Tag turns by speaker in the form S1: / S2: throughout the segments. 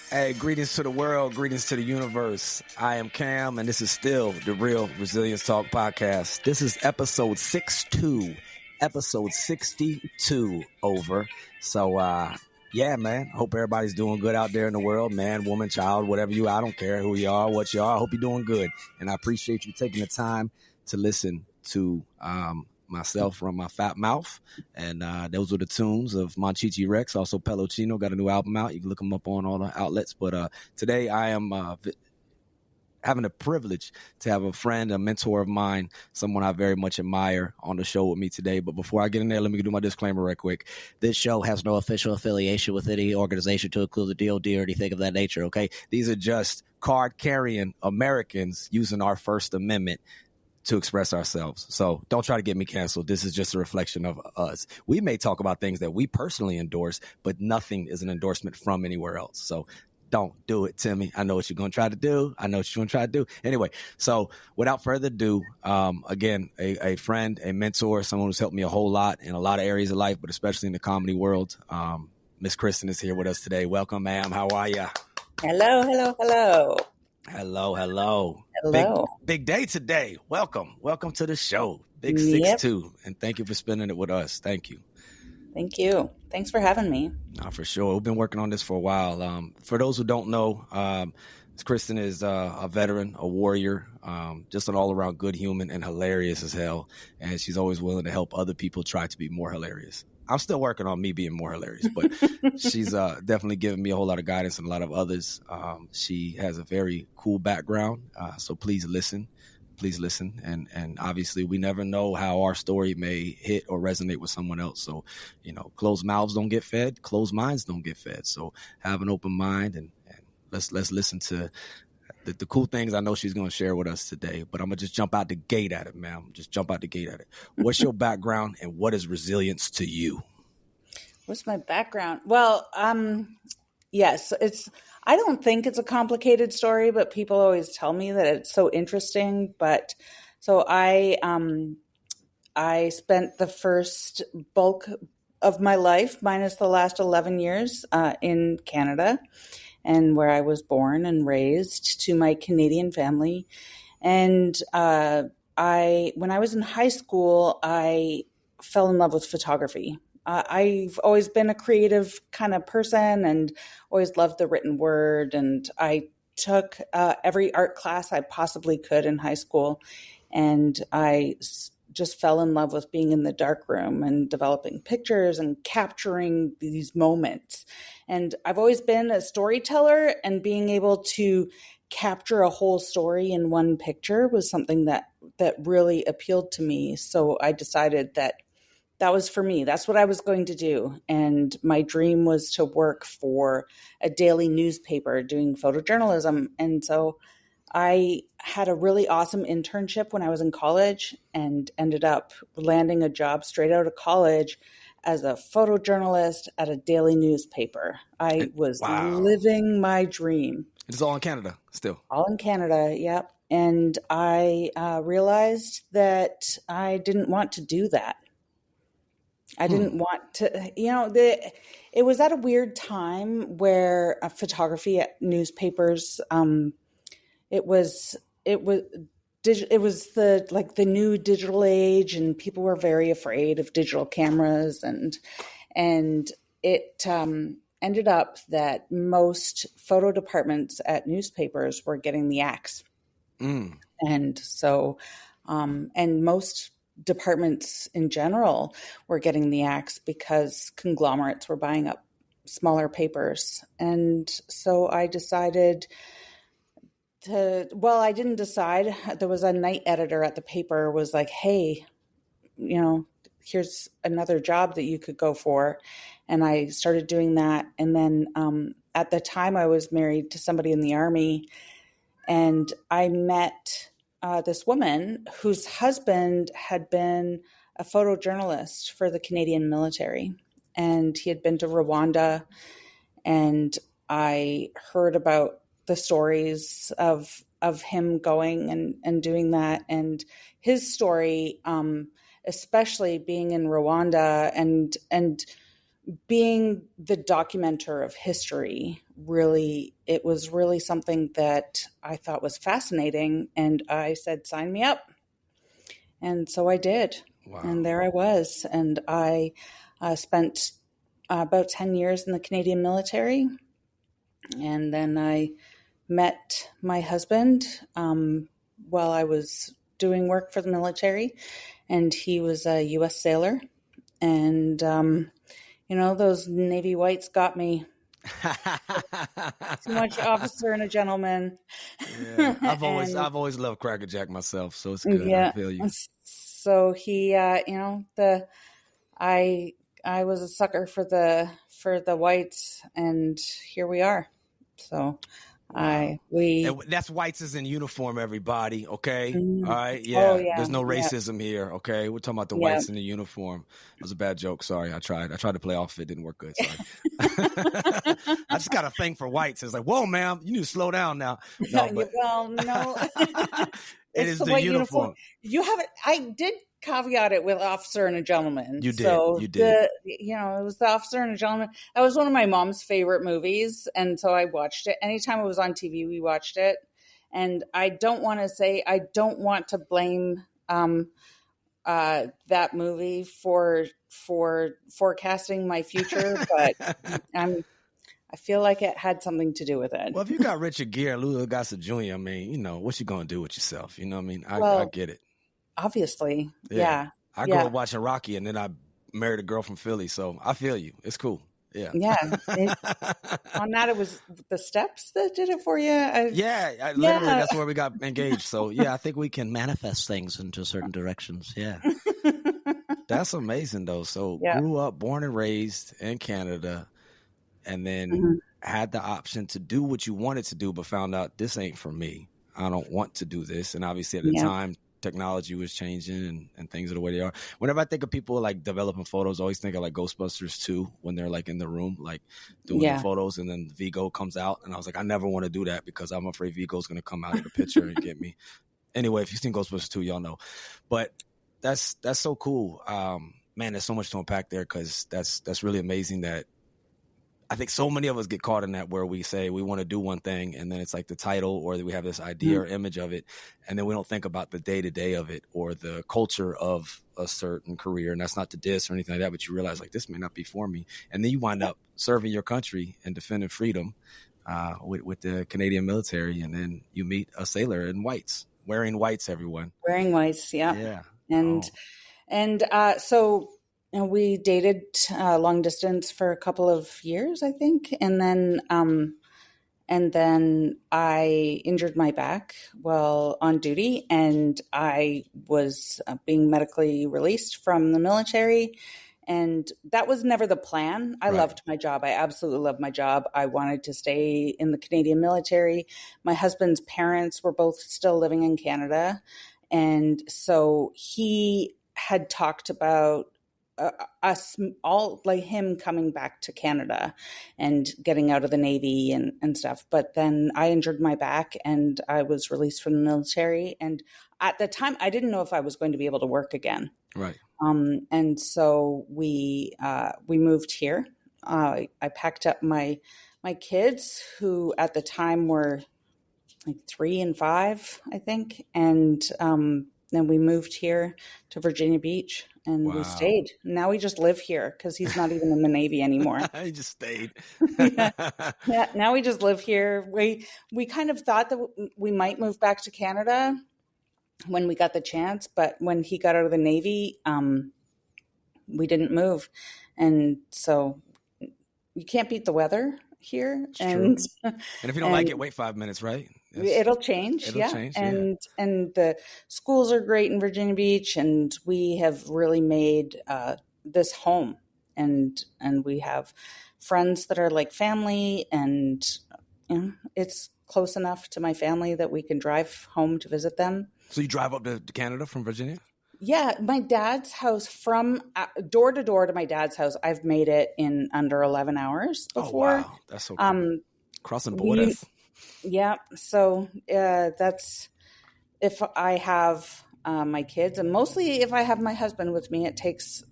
S1: Hey, greetings to the world, greetings to the universe. I am Cam, and this is still the Real Resilience Talk podcast. This is episode 62, episode 62 over. So, yeah, man, hope everybody's doing good out there in the world, man, woman, child, whatever you are. I don't care who you are, what you are. I hope you're doing good, and I appreciate you taking the time to listen to myself from my fat mouth, and those were the tunes of Monchichi Rex. Also Pelocino got a new album out. You can look them up on all the outlets. But today I am having the privilege to have a friend, a mentor of mine, someone I very much admire on the show with me today. But before I get in there, let me do my disclaimer real quick. This show has no official affiliation with any organization to include the DOD or anything of that nature, okay? These are just card-carrying Americans using our First Amendment to express ourselves. So don't try to get me canceled. This is just a reflection of us. We may talk about things that we personally endorse, but nothing is an endorsement from anywhere else. So don't do it, Timmy. I know what you're going to try to do. Anyway, so without further ado, again, a friend, a mentor, someone who's helped me a whole lot in a lot of areas of life, but especially in the comedy world. Miss Kristen is here with us today. Welcome, ma'am. How are you?
S2: Hello.
S1: Big day today. Welcome to the show. Big 6-2, and thank you for spending it with us. Thank you.
S2: Thank you. Thanks for having me.
S1: No, for sure. We've been working on this for a while. For those who don't know, Kristen is a veteran, a warrior, just an all-around good human and hilarious as hell. And she's always willing to help other people try to be more hilarious. I'm still working on me being more hilarious, but she's definitely given me a whole lot of guidance and a lot of others. She has a very cool background, so please listen. And obviously we never know how our story may hit or resonate with someone else. So, closed mouths don't get fed, closed minds don't get fed. So have an open mind and let's listen to the cool things I know she's going to share with us today. But I'm going to just jump out the gate at it, ma'am. What's your background and what is resilience to you?
S2: What's my background? Well, yes, I don't think it's a complicated story, but people always tell me that it's so interesting. But so I spent the first bulk of my life, minus the last 11 years, in Canada, and where I was born and raised to my Canadian family. And when I was in high school, I fell in love with photography. I've always been a creative kind of person and always loved the written word. And I took every art class I possibly could in high school. And I just fell in love with being in the darkroom and developing pictures and capturing these moments. And I've always been a storyteller, and being able to capture a whole story in one picture was something that really appealed to me. So I decided that was for me. That's what I was going to do. And my dream was to work for a daily newspaper doing photojournalism. And so I had a really awesome internship when I was in college and ended up landing a job straight out of college as a photojournalist at a daily newspaper. I was living my dream.
S1: It's all in Canada still.
S2: All in Canada, yep. And I realized that I didn't want to do that. I didn't want to, it was at a weird time where photography at newspapers, it was the new digital age, and people were very afraid of digital cameras, and it ended up that most photo departments at newspapers were getting the axe. And so, and most departments in general were getting the axe because conglomerates were buying up smaller papers. And so I decided I didn't decide. There was a night editor at the paper was like, hey, here's another job that you could go for. And I started doing that. And then at the time I was married to somebody in the Army, and I met this woman whose husband had been a photojournalist for the Canadian military, and he had been to Rwanda. And I heard about the stories of him going and doing that, and his story, especially being in Rwanda and being the documenter of history, it was really something that I thought was fascinating. And I said, sign me up. And so I did.
S1: Wow.
S2: And there I was. And I spent about 10 years in the Canadian military. And then I met my husband while I was doing work for the military. And he was a U.S. sailor. And, those Navy whites got me. Too much officer and a gentleman.
S1: Yeah, I've always loved Cracker Jack myself, so it's good.
S2: Yeah.
S1: I feel you.
S2: So he, I was a sucker for the whites, and here we are. So
S1: Wow. That's whites is in uniform, everybody. Okay.
S2: Mm-hmm.
S1: All right. Yeah.
S2: Oh, yeah.
S1: There's no racism here. Okay. We're talking about the whites in the uniform. It was a bad joke. Sorry. I tried to play off. It didn't work good. Sorry. I just got a thing for whites. It's like, whoa, ma'am, you need to slow down now. No, but
S2: well, no.
S1: it is the uniform.
S2: You have it. I did caveat it with officer and a gentleman.
S1: You did.
S2: So
S1: you did.
S2: It was the officer and a gentleman. That was one of my mom's favorite movies, and so I watched it. Anytime it was on TV, we watched it. And I don't want to blame that movie for forecasting my future, but I feel like it had something to do with it.
S1: Well, if you got Richard Gere and Louis Gossett Jr., I mean, what you gonna do with yourself? You know what I mean? I get it.
S2: Obviously. Yeah.
S1: I grew up watching Rocky, and then I married a girl from Philly, so I feel you. It's cool. Yeah.
S2: Yeah. On that, it was the steps that did it for you.
S1: Literally, that's where we got engaged. So yeah, I think we can manifest things into certain directions. Yeah. That's amazing though. So grew up, born and raised in Canada, and then had the option to do what you wanted to do, but found out this ain't for me. I don't want to do this. And obviously at the time, technology was changing and things are the way they are. Whenever I think of people like developing photos, I always think of like Ghostbusters 2 when they're like in the room, like doing the photos, and then Vigo comes out. And I was like, I never want to do that because I'm afraid Vigo's going to come out of the picture and get me. Anyway, if you've seen Ghostbusters 2, y'all know. But that's so cool. Man, there's so much to unpack there because that's really amazing that I think so many of us get caught in that where we say we want to do one thing and then it's like the title or we have this idea or image of it. And then we don't think about the day to day of it or the culture of a certain career. And that's not to diss or anything like that, but you realize like this may not be for me. And then you wind up serving your country and defending freedom with the Canadian military. And then you meet a sailor in whites, wearing whites, everyone.
S2: Wearing whites. Yeah.
S1: Yeah.
S2: And so we dated long distance for a couple of years, I think. And then I injured my back while on duty, and I was being medically released from the military. And that was never the plan. I loved my job. I absolutely loved my job. I wanted to stay in the Canadian military. My husband's parents were both still living in Canada. And so he had talked about us all, like him coming back to Canada and getting out of the Navy and stuff. But then I injured my back and I was released from the military. And at the time, I didn't know if I was going to be able to work again.
S1: Right.
S2: And so we moved here. I packed up my kids, who at the time were like 3 and 5, I think. And then we moved here to Virginia Beach, and we stayed. Now we just live here because he's not even in the Navy anymore.
S1: He just stayed.
S2: Yeah. Now we just live here. We kind of thought that we might move back to Canada when we got the chance, but when he got out of the Navy, we didn't move. And so you can't beat the weather here. And
S1: if you don't like it, wait 5 minutes, right?
S2: It'll change. It'll change, and the schools are great in Virginia Beach, and we have really made this home, and we have friends that are like family, and it's close enough to my family that we can drive home to visit them.
S1: So you drive up to Canada from Virginia?
S2: Yeah, my dad's house, from door to door to my dad's house, I've made it in under 11 hours before.
S1: Oh, wow. That's so cool. Crossing borders.
S2: Yeah. So that's if I have my kids, and mostly if I have my husband with me, it takes,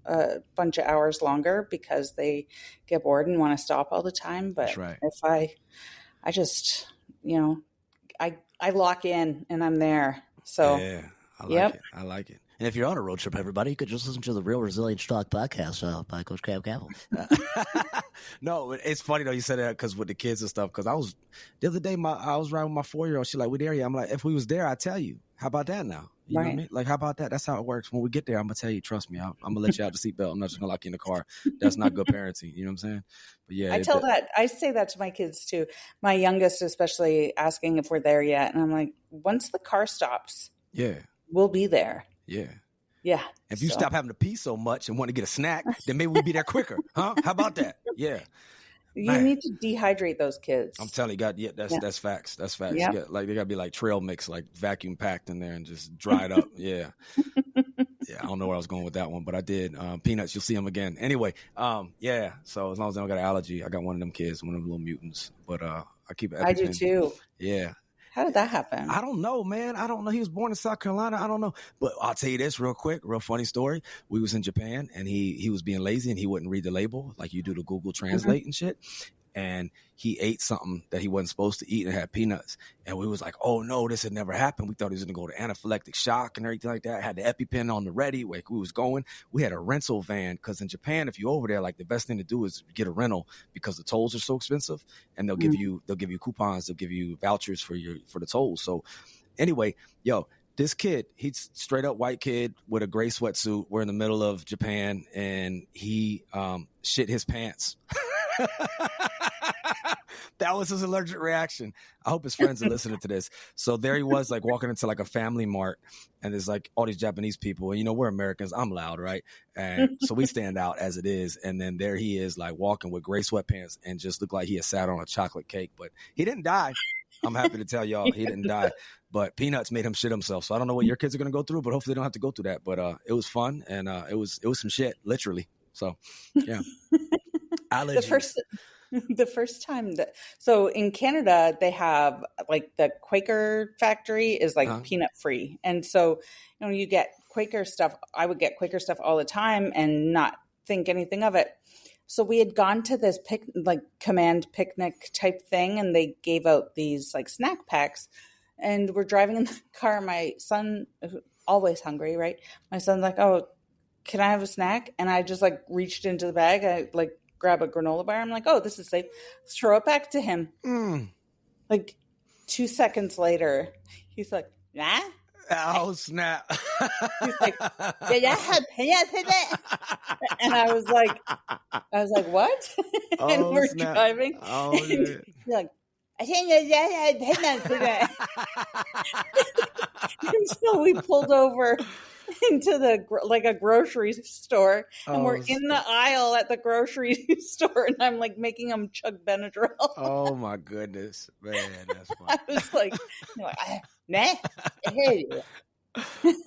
S2: a bunch of hours longer because they get bored and want to stop all the time. But
S1: That's right.
S2: if I just, I lock in and I'm there. So
S1: yeah, I like it. I like it. And if you're on a road trip, everybody, you could just listen to the Real Resilience Talk podcast by Coach Cam Campbell. No, it's funny though you said that because with the kids and stuff. Because the other day I was riding with my 4-year-old. She's like, "We there yet?" I'm like, "If we was there, I'd tell you. How about that now? You know what I mean? Like, how about that? That's how it works. When we get there, I'm gonna tell you. Trust me. I'm gonna let you out the seatbelt. I'm not just gonna lock you in the car. That's not good parenting. You know what I'm saying? But yeah,
S2: I say that to my kids too. My youngest, especially, asking if we're there yet, and I'm like, once the car stops, we'll be there. Yeah.
S1: If you stop having to pee so much and want to get a snack, then maybe we'll be there quicker, huh? How about that? Yeah.
S2: You need to dehydrate those kids.
S1: I'm telling you, that's facts. That's facts.
S2: Yep.
S1: Yeah, like they gotta be like trail mix, like vacuum packed in there and just dried up. Yeah. Yeah, I don't know where I was going with that one, but I did. Peanuts, you'll see them again. Anyway, yeah. So as long as I don't got an allergy, I got one of them kids, one of them little mutants. But I keep EpiPen.
S2: I do too.
S1: Yeah.
S2: How did that happen?
S1: I don't know, man. I don't know. He was born in South Carolina. I don't know. But I'll tell you this real quick, real funny story. We was in Japan and he was being lazy and he wouldn't read the label like you do to Google Translate and shit. And he ate something that he wasn't supposed to eat and it had peanuts. And we was like, oh no, this had never happened. We thought he was going to go to anaphylactic shock and everything like that. Had the EpiPen on the ready. Like we was going. We had a rental van because in Japan, if you're over there, like the best thing to do is get a rental because the tolls are so expensive and they'll give you coupons. They'll give you vouchers for the tolls. So anyway, this kid, he's straight up white kid with a gray sweatsuit. We're in the middle of Japan and he shit his pants. That was his allergic reaction. I hope his friends are listening to this. So there he was, like walking into like a family mart, and there's like all these Japanese people, and we're Americans. I'm loud, right? And so we stand out as it is. And then there he is, like walking with gray sweatpants, and just looked like he had sat on a chocolate cake. But he didn't die. I'm happy to tell y'all he didn't die. But peanuts made him shit himself. So I don't know what your kids are gonna go through, but hopefully they don't have to go through that. But it was fun, and it was some shit, literally. So yeah. Allergies.
S2: The first time so in Canada, they have like the Quaker factory is like peanut free. And so, you get Quaker stuff. I would get Quaker stuff all the time and not think anything of it. So we had gone to this command picnic type thing and they gave out these like snack packs and we're driving in the car. My son, always hungry, right? My son's like, oh, can I have a snack? And I just like reached into the bag. I like grab a granola bar. I'm like, oh, this is safe. Throw it back to him. Like 2 seconds later, he's like, nah.
S1: Oh, snap.
S2: He's like, did I have peanuts in it? And I was like, what? And we're driving.
S1: Oh, and
S2: he's like, I think I had peanuts in it. And so we pulled over into a grocery store and we're in the aisle at the grocery store and I'm like making them chug Benadryl.
S1: Oh my goodness, man, that's funny.
S2: I was like nah.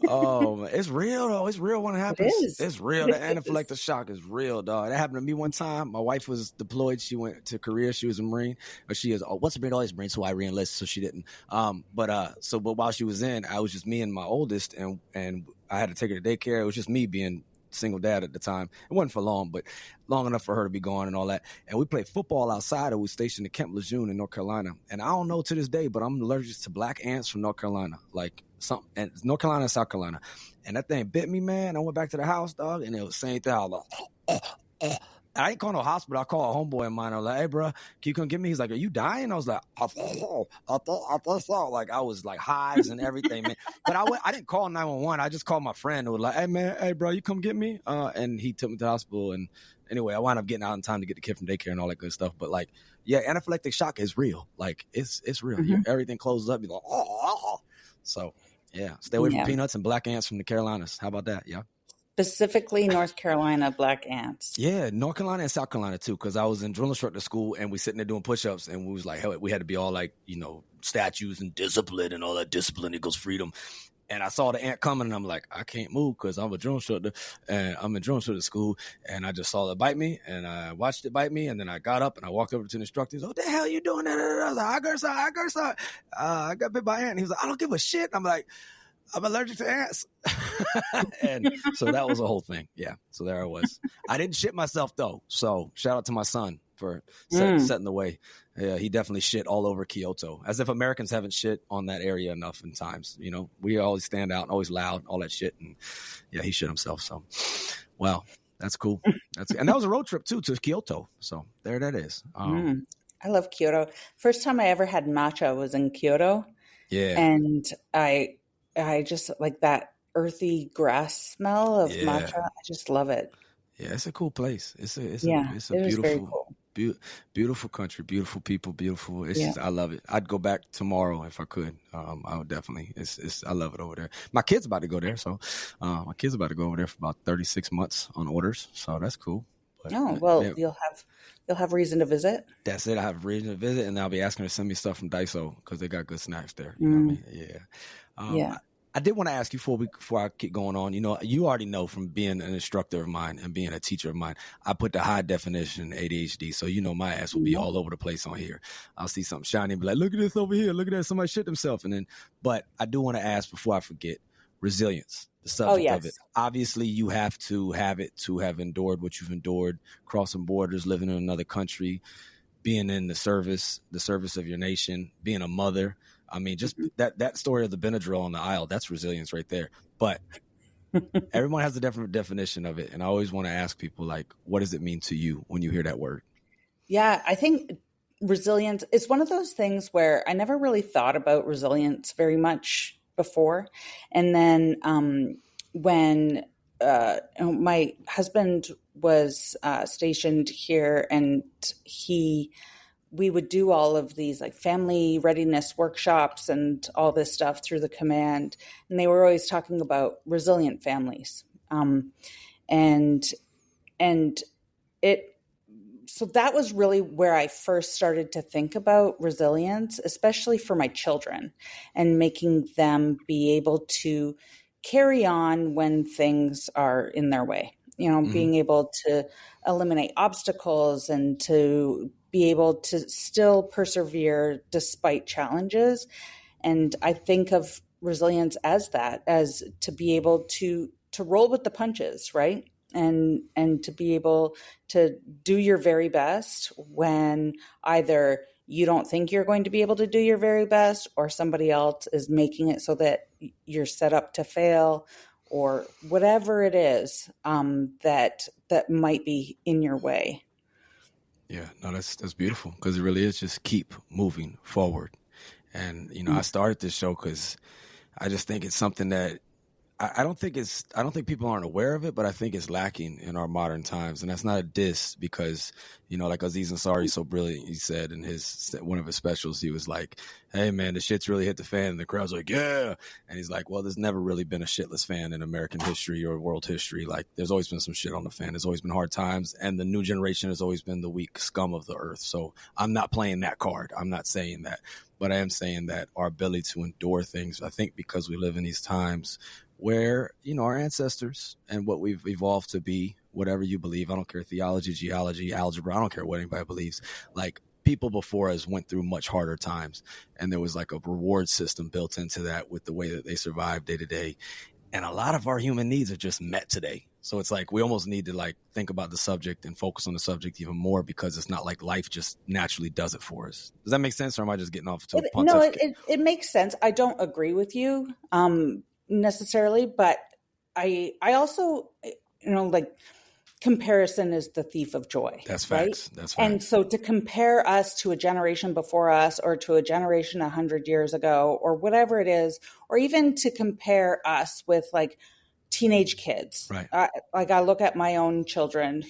S1: Oh man, it's real though. It's real when it happens. It's real. The anaphylactic shock is real, dog. That happened to me one time. My wife was deployed. She went to Korea. She was a Marine. Or she is. What's a Marine? Always Marine. So I re-enlisted. So she didn't. But while she was in, I was just me and my oldest, and I had to take her to daycare. It was just me being single dad at the time. It wasn't for long, but long enough for her to be gone and all that. And we played football outside. And we stationed at Camp Lejeune in North Carolina. And I don't know to this day, but I'm allergic to black ants from North Carolina. Like something, and North Carolina and South Carolina. And that thing bit me, man. I went back to the house, dog, and it was the same thing. I was like, I ain't call no hospital. I called a homeboy of mine. I was like, hey, bro, can you come get me? He's like, are you dying? I was like, I thought so. Like, I was like hives and everything, man. But I didn't call 911. I just called my friend who was like, hey, bro, you come get me? And he took me to the hospital. And anyway, I wound up getting out in time to get the kid from daycare and all that good stuff. But like, yeah, anaphylactic shock is real. Like, it's real. Mm-hmm. Everything closes up. You're like, oh. So, yeah, stay away from peanuts and black ants from the Carolinas. How about that? Yeah.
S2: Specifically North Carolina black ants.
S1: Yeah, North Carolina and South Carolina too, because I was in drill instructor school and we sitting there doing push-ups and we was like, hell, we had to be all like, statues and discipline and all that. Discipline equals freedom. And I saw the ant coming and I'm like, I can't move because I'm a drill instructor and I'm in drill instructor school. And I just saw it bite me and I watched it bite me. And then I got up and I walked over to the instructor. He's like, what the hell are you doing? I was like, I got bit by an ant. He was like, I don't give a shit. I'm like, I'm allergic to ants. And so that was a whole thing. Yeah. So there I was. I didn't shit myself though. So shout out to my son for setting the way. Yeah, he definitely shit all over Kyoto, as if Americans haven't shit on that area enough in times. You know, we always stand out, always loud, all that shit. And yeah, he shit himself. So, wow, that's cool. And that was a road trip too to Kyoto. So there that is.
S2: I love Kyoto. First time I ever had matcha was in Kyoto.
S1: Yeah.
S2: And I just like that earthy grass smell of matcha. I just love it.
S1: Yeah, it's a cool place. It's a
S2: beautiful, very cool.
S1: Beautiful country, beautiful people, beautiful. It's just, I love it. I'd go back tomorrow if I could. I would definitely. I love it over there. My kid's about to go there, so my kid's about to go over there for about 36 months on orders. So that's cool. But,
S2: you'll have reason to visit.
S1: That's it. I have reason to visit, and I'll be asking her to send me stuff from Daiso because they got good snacks there. You know what I mean? Yeah. I did want to ask you before I keep going on. You know, you already know from being an instructor of mine and being a teacher of mine, I put the high definition ADHD. So, you know, my ass will be all over the place on here. I'll see something shiny and be like, look at this over here. Look at that. Somebody shit themselves. But I do want to ask before I forget, resilience, the subject of it. Obviously, you have to have it to have endured what you've endured, crossing borders, living in another country, being in the service of your nation, being a mother. I mean, just that story of the Benadryl on the aisle, that's resilience right there. But everyone has a different definition of it. And I always want to ask people, like, what does it mean to you when you hear that word?
S2: Yeah, I think resilience is one of those things where I never really thought about resilience very much before. And then when my husband was stationed here, and we would do all of these like family readiness workshops and all this stuff through the command. And they were always talking about resilient families. So that was really where I first started to think about resilience, especially for my children, and making them be able to carry on when things are in their way. You know, being able to eliminate obstacles and to be able to still persevere despite challenges. And I think of resilience as that, as to be able to roll with the punches, right? And to be able to do your very best when either you don't think you're going to be able to do your very best, or somebody else is making it so that you're set up to fail, or whatever it is that might be in your way.
S1: Yeah, no, that's beautiful, because it really is just keep moving forward. And, you know, I started this show because I just think it's something that I don't think people aren't aware of it, but I think it's lacking in our modern times. And that's not a diss, because, you know, like Aziz Ansari so brilliant, he said in one of his specials, he was like, hey man, the shit's really hit the fan. And the crowd's like, yeah. And he's like, well, there's never really been a shitless fan in American history or world history. Like, there's always been some shit on the fan. There's always been hard times. And the new generation has always been the weak scum of the earth. So I'm not playing that card. I'm not saying that. But I am saying that our ability to endure things, I think because we live in these times where, you know, our ancestors and what we've evolved to be, whatever you believe, I don't care, theology, geology, algebra, I don't care what anybody believes, like people before us went through much harder times. And there was like a reward system built into that with the way that they survived day to day. And a lot of our human needs are just met today. So it's like we almost need to like think about the subject and focus on the subject even more, because it's not like life just naturally does it for us. Does that make sense? Or am I just getting off to a pontificate?
S2: No, it makes sense. I don't agree with you necessarily, but I also, you know, like, comparison is the thief of joy.
S1: That's
S2: right?
S1: Facts. That's facts.
S2: And so to compare us to a generation before us, or to a generation 100 years ago, or whatever it is, or even to compare us with like teenage kids.
S1: Right.
S2: Like I look at my own children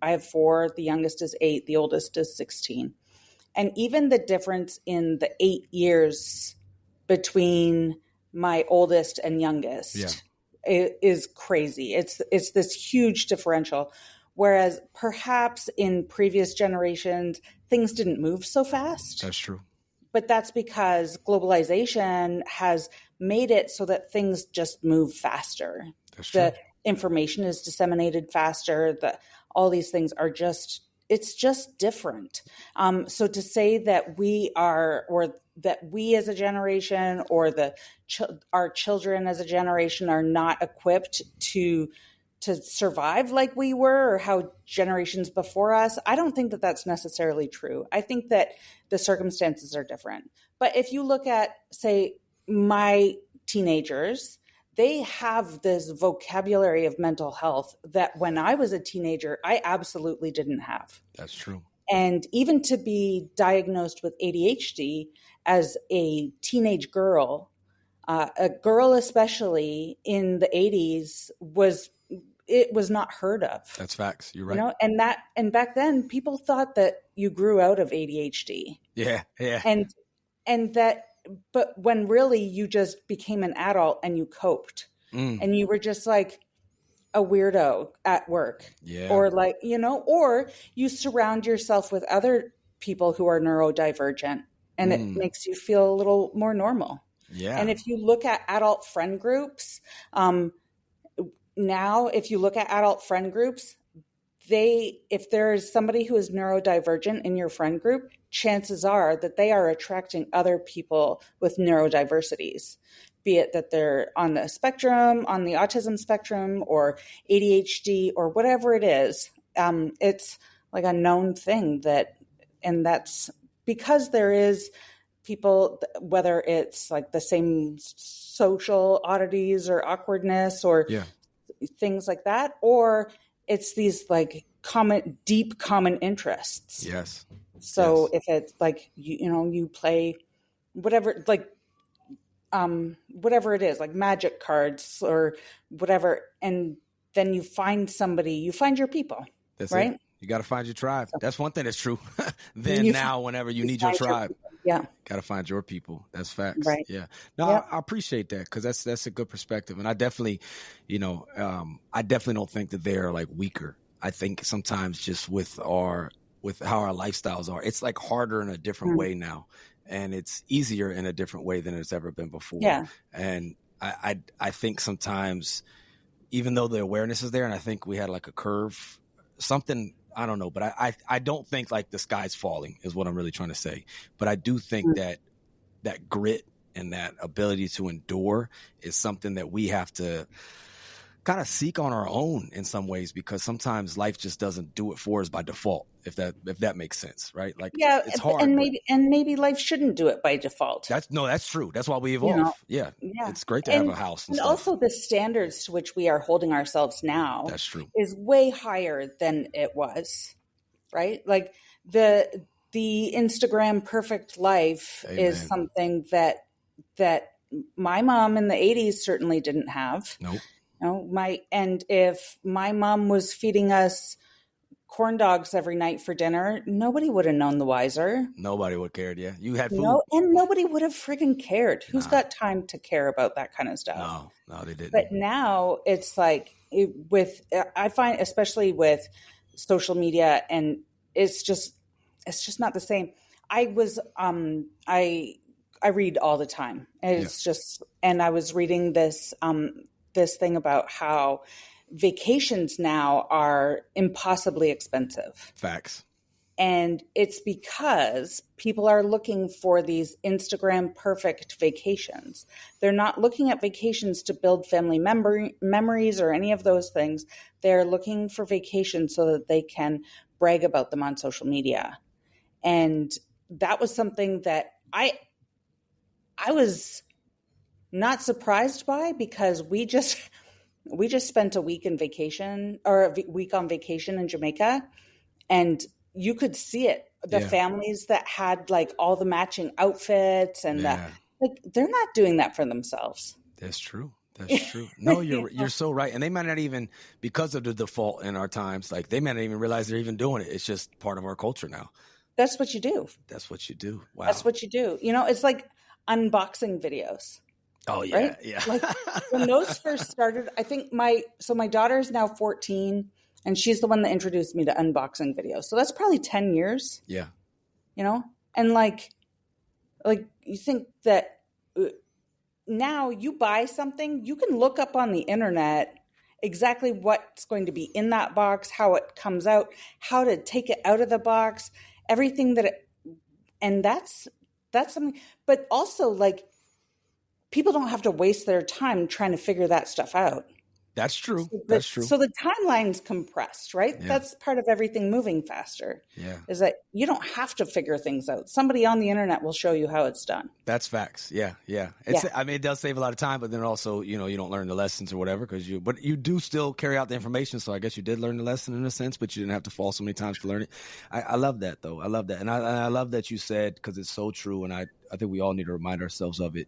S2: I have 4, the youngest is 8, the oldest is 16. And even the difference in the 8 years between my oldest and youngest is crazy. It's this huge differential. Whereas perhaps in previous generations, things didn't move so fast.
S1: That's true.
S2: But that's because globalization has made it so that things just move faster.
S1: That's true.
S2: The information is disseminated faster. All these things are just it's just different. So to say that we are, or that we as a generation, or our children as a generation are not equipped to survive like we were, or how generations before us, I don't think that that's necessarily true. I think that the circumstances are different. But if you look at, say, my teenagers, they have this vocabulary of mental health that when I was a teenager, I absolutely didn't have.
S1: That's true.
S2: And even to be diagnosed with ADHD as a teenage girl, a girl especially in the 80s, was not heard of.
S1: That's facts. You're right.
S2: You know, and back then people thought that you grew out of ADHD.
S1: Yeah.
S2: And that, but when really you just became an adult and you coped, and you were just like a weirdo at work, or like, you know, or you surround yourself with other people who are neurodivergent, and it makes you feel a little more normal.
S1: Yeah.
S2: And if you look at adult friend groups, now, if you look at adult friend groups, if there is somebody who is neurodivergent in your friend group, chances are that they are attracting other people with neurodiversities, be it that they're on the spectrum, on the autism spectrum, or ADHD, or whatever it is. It's like a known thing and that's because there is people, whether it's like the same social oddities or awkwardness or things like that, or it's these like deep common interests.
S1: Yes.
S2: So if it's like, you play whatever, like, whatever it is, like magic cards or whatever, and then you find your people. That's right.
S1: You got to find your tribe. That's one thing that's true. Whenever you need your tribe, got to find your people. That's facts.
S2: Right.
S1: Yeah. No, I appreciate that, because that's a good perspective. And I definitely, I definitely don't think that they're like weaker. I think sometimes just with how our lifestyles are, it's like harder in a different way now, and it's easier in a different way than it's ever been before.
S2: Yeah.
S1: And I think sometimes, even though the awareness is there, and I think we had like a curve, something, I don't know, but I don't think like the sky's falling is what I'm really trying to say. But I do think that grit and that ability to endure is something that we have to kind of seek on our own in some ways, because sometimes life just doesn't do it for us by default, if that makes sense, right? Like, it's hard.
S2: And maybe life shouldn't do it by default.
S1: That's true. That's why we evolve. It's great to have a house. And
S2: also the standards to which we are holding ourselves now,
S1: that's true,
S2: is way higher than it was, right? Like the Instagram perfect life is something that my mom in the 80s certainly didn't have.
S1: Nope.
S2: If my mom was feeding us corn dogs every night for dinner, nobody would have known the wiser.
S1: Nobody would have cared. Yeah. You had food.
S2: And nobody would have friggin' cared. Who's got time to care about that kind of stuff?
S1: No, they didn't.
S2: But now it's like I find, especially with social media, and it's just not the same. I read all the time. And it's just, and I was reading this thing about how vacations now are impossibly expensive.
S1: Facts.
S2: And it's because people are looking for these Instagram perfect vacations. They're not looking at vacations to build family memories or any of those things. They're looking for vacations so that they can brag about them on social media. And that was something that I was not surprised by, because we just spent a week on vacation in Jamaica, and you could see it. The families that had like all the matching outfits and they're not doing that for themselves.
S1: That's true. That's true. No, you're so right. And they might not even, because of the default in our times, like they might not even realize they're even doing it. It's just part of our culture now.
S2: That's what you do.
S1: Wow.
S2: That's what you do. It's like unboxing videos.
S1: Oh yeah,
S2: right?
S1: Yeah.
S2: Like when those first started, I think my daughter is now 14, and she's the one that introduced me to unboxing videos. So that's probably 10 years.
S1: Yeah.
S2: And like you think that now you buy something, you can look up on the internet exactly what's going to be in that box, how it comes out, how to take it out of the box, everything and that's something, but also like people don't have to waste their time trying to figure that stuff out.
S1: That's true.
S2: So
S1: That's true.
S2: so the timeline's compressed, right?
S1: Yeah.
S2: That's part of everything moving faster.
S1: Yeah.
S2: Is that you don't have to figure things out. Somebody on the internet will show you how it's done.
S1: That's facts. Yeah. I mean, it does save a lot of time, but then also, you don't learn the lessons or whatever but you do still carry out the information. So I guess you did learn the lesson in a sense, but you didn't have to fall so many times to learn it. I love that though. I love that. And I love that you said, because it's so true. And I think we all need to remind ourselves of it,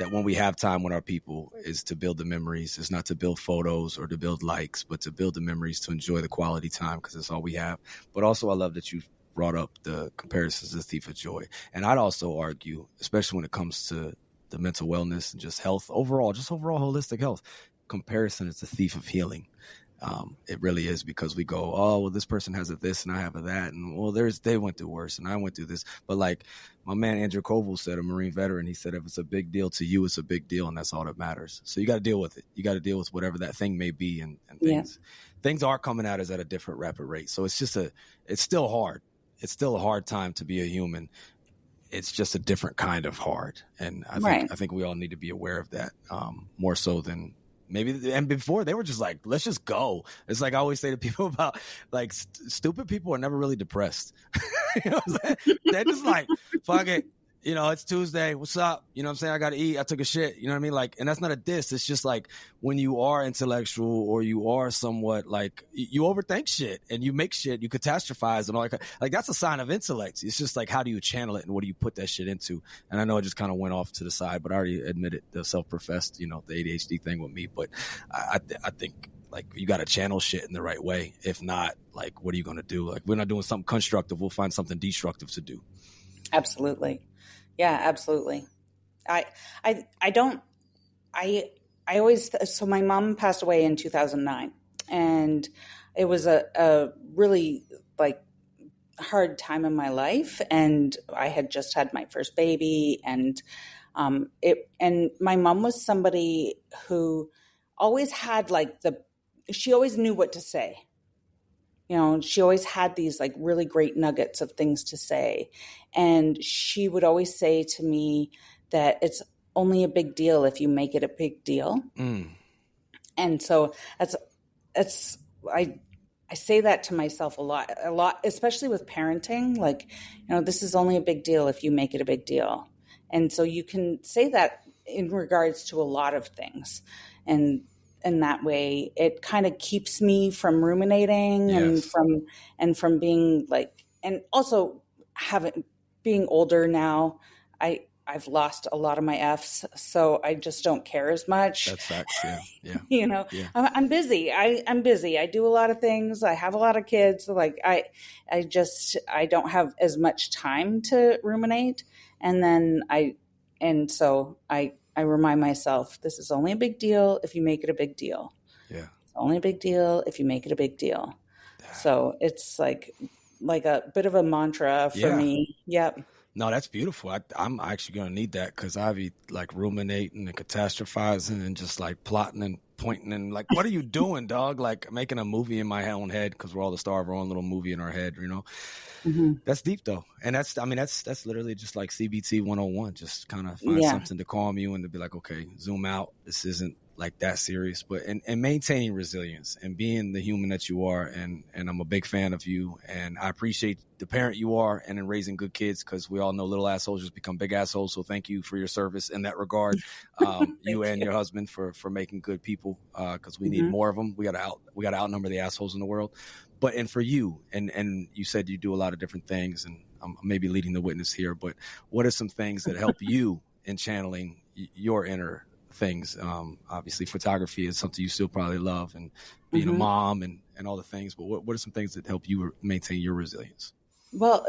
S1: that when we have time with our people is to build the memories. It's not to build photos or to build likes, but to build the memories, to enjoy the quality time, because it's all we have. But also I love that you brought up the comparisons as a thief of joy. And I'd also argue, especially when it comes to the mental wellness and just health, overall holistic health, comparison is the thief of healing. It really is, because we go, oh, well, this person has a this and I have a that. And well, they went through worse and I went through this. But like my man, Andrew Koval said, a Marine veteran, he said, if it's a big deal to you, it's a big deal. And that's all that matters. So you got to deal with it. You got to deal with whatever that thing may be. And things are coming at us at a different rapid rate. So it's still hard. It's still a hard time to be a human. It's just a different kind of hard. And I think we all need to be aware of that, more so than maybe. And before, they were just like, let's just go. It's like I always say to people about, like, stupid people are never really depressed. You know what I'm saying? They're just like, fuck it. It's Tuesday. What's up? You know what I'm saying? I got to eat. I took a shit. You know what I mean? Like, and that's not a diss. It's just like when you are intellectual or you are somewhat like, you overthink shit and you make shit, you catastrophize and all that. Like, that's a sign of intellect. It's just like, how do you channel it and what do you put that shit into? And I know it just kind of went off to the side, but I already admitted the self-professed, the ADHD thing with me. But I think, like, you got to channel shit in the right way. If not, like, what are you going to do? Like, we're not doing something constructive. We'll find something destructive to do.
S2: Absolutely. Yeah, absolutely. I always, so my mom passed away in 2009, and it was a really like hard time in my life. And I had just had my first baby, and my mom was somebody who always had she always knew what to say. She always had these like really great nuggets of things to say. And she would always say to me that it's only a big deal if you make it a big deal. Mm. And so I say that to myself a lot, especially with parenting. Like, this is only a big deal if you make it a big deal. And so you can say that in regards to a lot of things. And that way it kind of keeps me from ruminating. Yes. and from being like, and also being older now, I've lost a lot of my F's, so I just don't care as much.
S1: That's facts. Yeah.
S2: Yeah. I'm busy. I'm busy. I do a lot of things. I have a lot of kids. So like I don't have as much time to ruminate. So I remind myself, this is only a big deal if you make it a big deal.
S1: Yeah.
S2: It's only a big deal if you make it a big deal. So it's like a bit of a mantra for me. Yep.
S1: No, that's beautiful. I'm actually going to need that, because I be like ruminating and catastrophizing and just like plotting and pointing and like, what are you doing, dog? Like making a movie in my own head, because we're all the star of our own little movie in our head, Mm-hmm. That's deep though. And that's literally just like CBT 101. Just kind of find something to calm you and to be like, okay, zoom out. This isn't like that serious, but and maintaining resilience and being the human that you are. And I'm a big fan of you, and I appreciate the parent you are and in raising good kids, because we all know little assholes just become big assholes. So thank you for your service in that regard. You and your husband for making good people, because we need more of them. We got to outnumber the assholes in the world. But, and for you, and you said you do a lot of different things, and I'm maybe leading the witness here, but what are some things that help you in channeling your inner things? Obviously photography is something you still probably love, and being a mom and all the things, but what are some things that help you maintain your resilience?
S2: Well,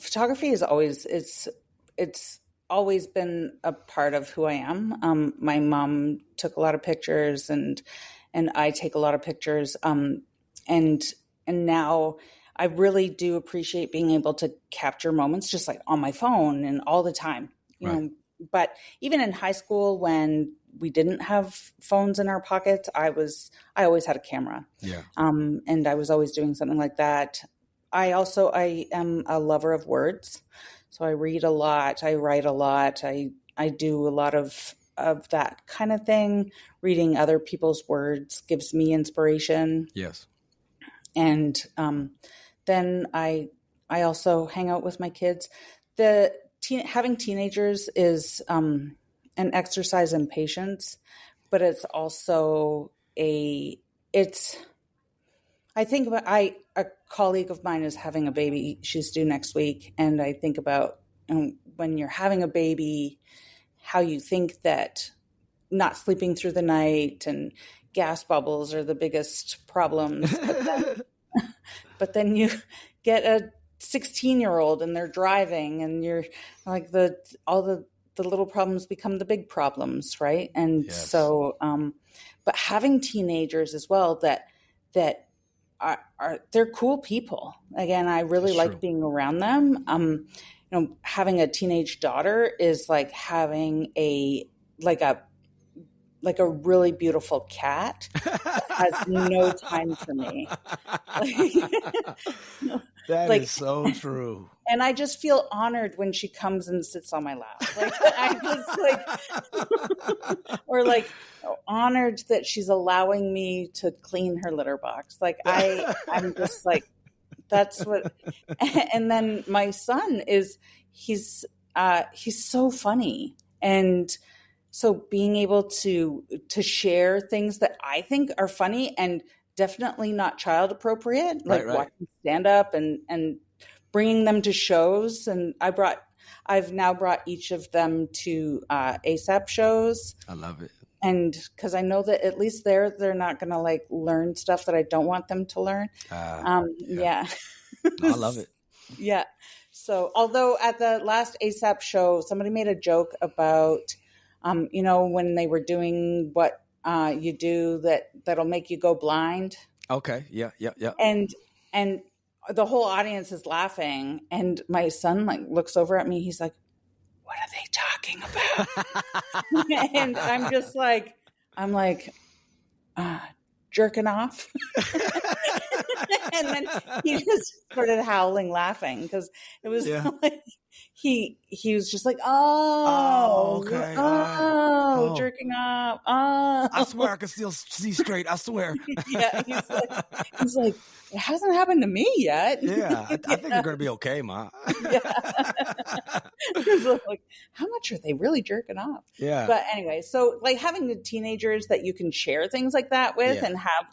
S2: photography is always, it's always been a part of who I am. My mom took a lot of pictures, and I take a lot of pictures. And now I really do appreciate being able to capture moments just like on my phone and all the time, you know. But even in high school, when we didn't have phones in our pockets, I always had a camera.
S1: Yeah.
S2: And I was always doing something like that. I am a lover of words. So I read a lot, I write a lot, I do a lot of that kind of thing. Reading other people's words gives me inspiration.
S1: Yes.
S2: And then I also hang out with my kids. Having teenagers is an exercise in patience, but it's also I think about a colleague of mine is having a baby. She's due next week, and I think about when you're having a baby, how you think that not sleeping through the night and gas bubbles are the biggest problems. But then you get a 16-year-old and they're driving, and you're like all the little problems become the big problems, right? And
S1: Yes.
S2: so, but having teenagers as well that are they're cool people. Again, I really like being around them. Having a teenage daughter is like having a really beautiful cat that has no time for me.
S1: That is so true.
S2: And I just feel honored when she comes and sits on my lap. I just or honored that she's allowing me to clean her litter box. I'm just like, that's what. And then my son he's so funny. And so being able to share things that I think are funny and definitely not child appropriate, like watching stand up and bringing them to shows. And I've now brought each of them to ASAP shows.
S1: I love it.
S2: And because I know that at least they're not going to learn stuff that I don't want them to learn. Yeah.
S1: No, I love it.
S2: Yeah. So although at the last ASAP show, somebody made a joke about, when they were doing what you do that'll make you go blind. Okay.
S1: Yeah.
S2: And the whole audience is laughing. And my son looks over at me. He's like, what are they talking about? And I'm just jerking off. And then he just started howling, laughing, because it was he was just like, jerking off.
S1: I swear I can still see straight. I swear.
S2: Yeah, he's like, it hasn't happened to me yet.
S1: Yeah, I think you're gonna be okay, Ma.
S2: So how much are they really jerking off?
S1: Yeah.
S2: But anyway, so having the teenagers that you can share things like that with, and have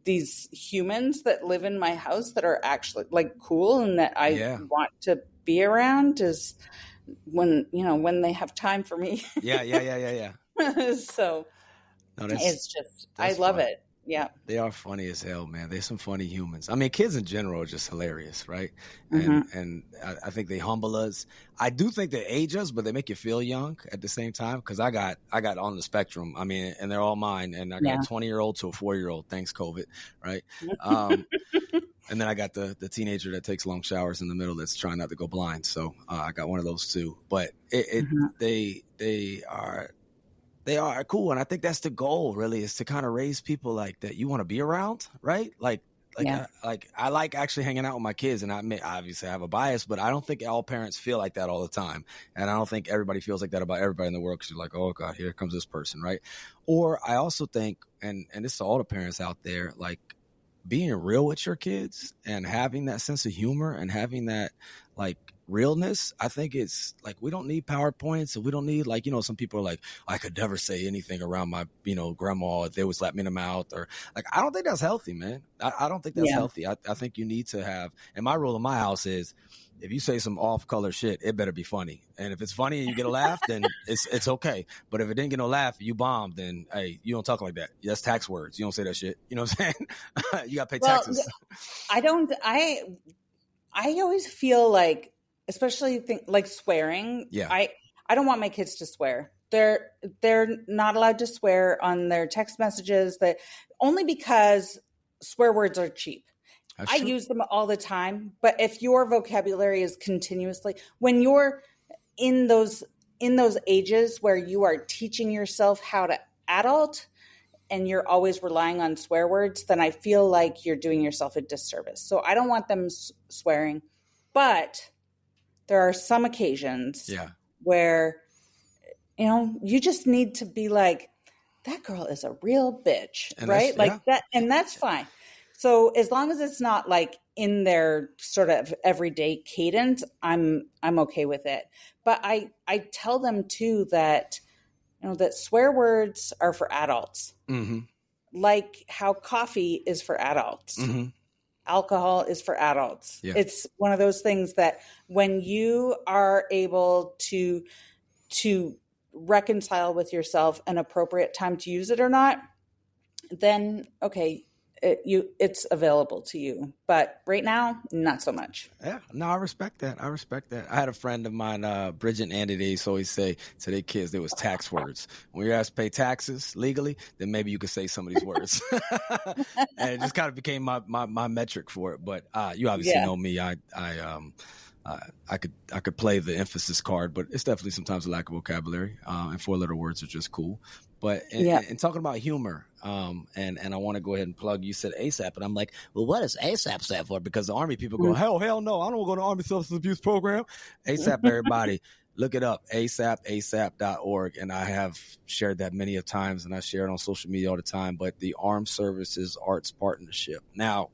S2: these humans that live in my house that are actually cool and that I want to be around is when they have time for me.
S1: Yeah.
S2: So it's just, I love it. Yeah.
S1: They are funny as hell, man. They're some funny humans. I mean, kids in general are just hilarious, right? And I think they humble us. I do think they age us, but they make you feel young at the same time. Because I got on the spectrum. I mean, and they're all mine. And I got a 20-year-old to a 4-year-old. Thanks, COVID, right? And then I got the teenager that takes long showers in the middle that's trying not to go blind. So I got one of those too. But they are cool, and I think that's the goal. Really, is to kind of raise people like that you want to be around, right? I like actually hanging out with my kids, and obviously I have a bias, but I don't think all parents feel like that all the time, and I don't think everybody feels like that about everybody in the world, because you're like, oh God, here comes this person, right? Or I also think, and this is to all the parents out there, being real with your kids and having that sense of humor and having that realness. I think it's we don't need PowerPoints, and we don't need some people are like, I could never say anything around my grandma if they would slap me in the mouth, or I don't think that's healthy, man. I don't think that's healthy. I think you need to have, and my rule in my house is, if you say some off-color shit, it better be funny. And if it's funny and you get a laugh, then it's okay. But if it didn't get no laugh, you bombed, then hey, you don't talk like that. That's tax words. You don't say that shit. You know what I'm saying? You got to pay taxes.
S2: I always feel especially swearing.
S1: Yeah.
S2: I don't want my kids to swear. They're not allowed to swear on their text messages, only because swear words are cheap. I use them all the time, but if your vocabulary is continuously, when you're in those in those ages where you are teaching yourself how to adult and you're always relying on swear words, then I feel like you're doing yourself a disservice. So I don't want them swearing, but there are some occasions where, you just need to be like, that girl is a real bitch, and right? Like that. And that's fine. So as long as it's not like in their sort of everyday cadence, I'm okay with it. But I tell them too that, that swear words are for adults, like how coffee is for adults. Alcohol is for adults. Yeah. It's one of those things that when you are able to reconcile with yourself an appropriate time to use it or not, then okay, it's available to you. But right now, not so much.
S1: Yeah, no, I respect that. I had a friend of mine, Bridget and Andy, they used to always say to their kids, there was tax words. When you're asked to pay taxes legally, then maybe you could say some of these words. And it just kind of became my metric for it. But you obviously know me. I could play the emphasis card, but it's definitely sometimes a lack of vocabulary. And 4-letter words are just cool. But in talking about humor, and I want to go ahead and plug, you said ASAP, and I'm like, well, what does ASAP stand for? Because the Army people go, hell no, I don't want to go to Army Substance Abuse Program. ASAP, everybody, look it up, asap.org. And I have shared that many of times, and I share it on social media all the time. But the Armed Services Arts Partnership. Now,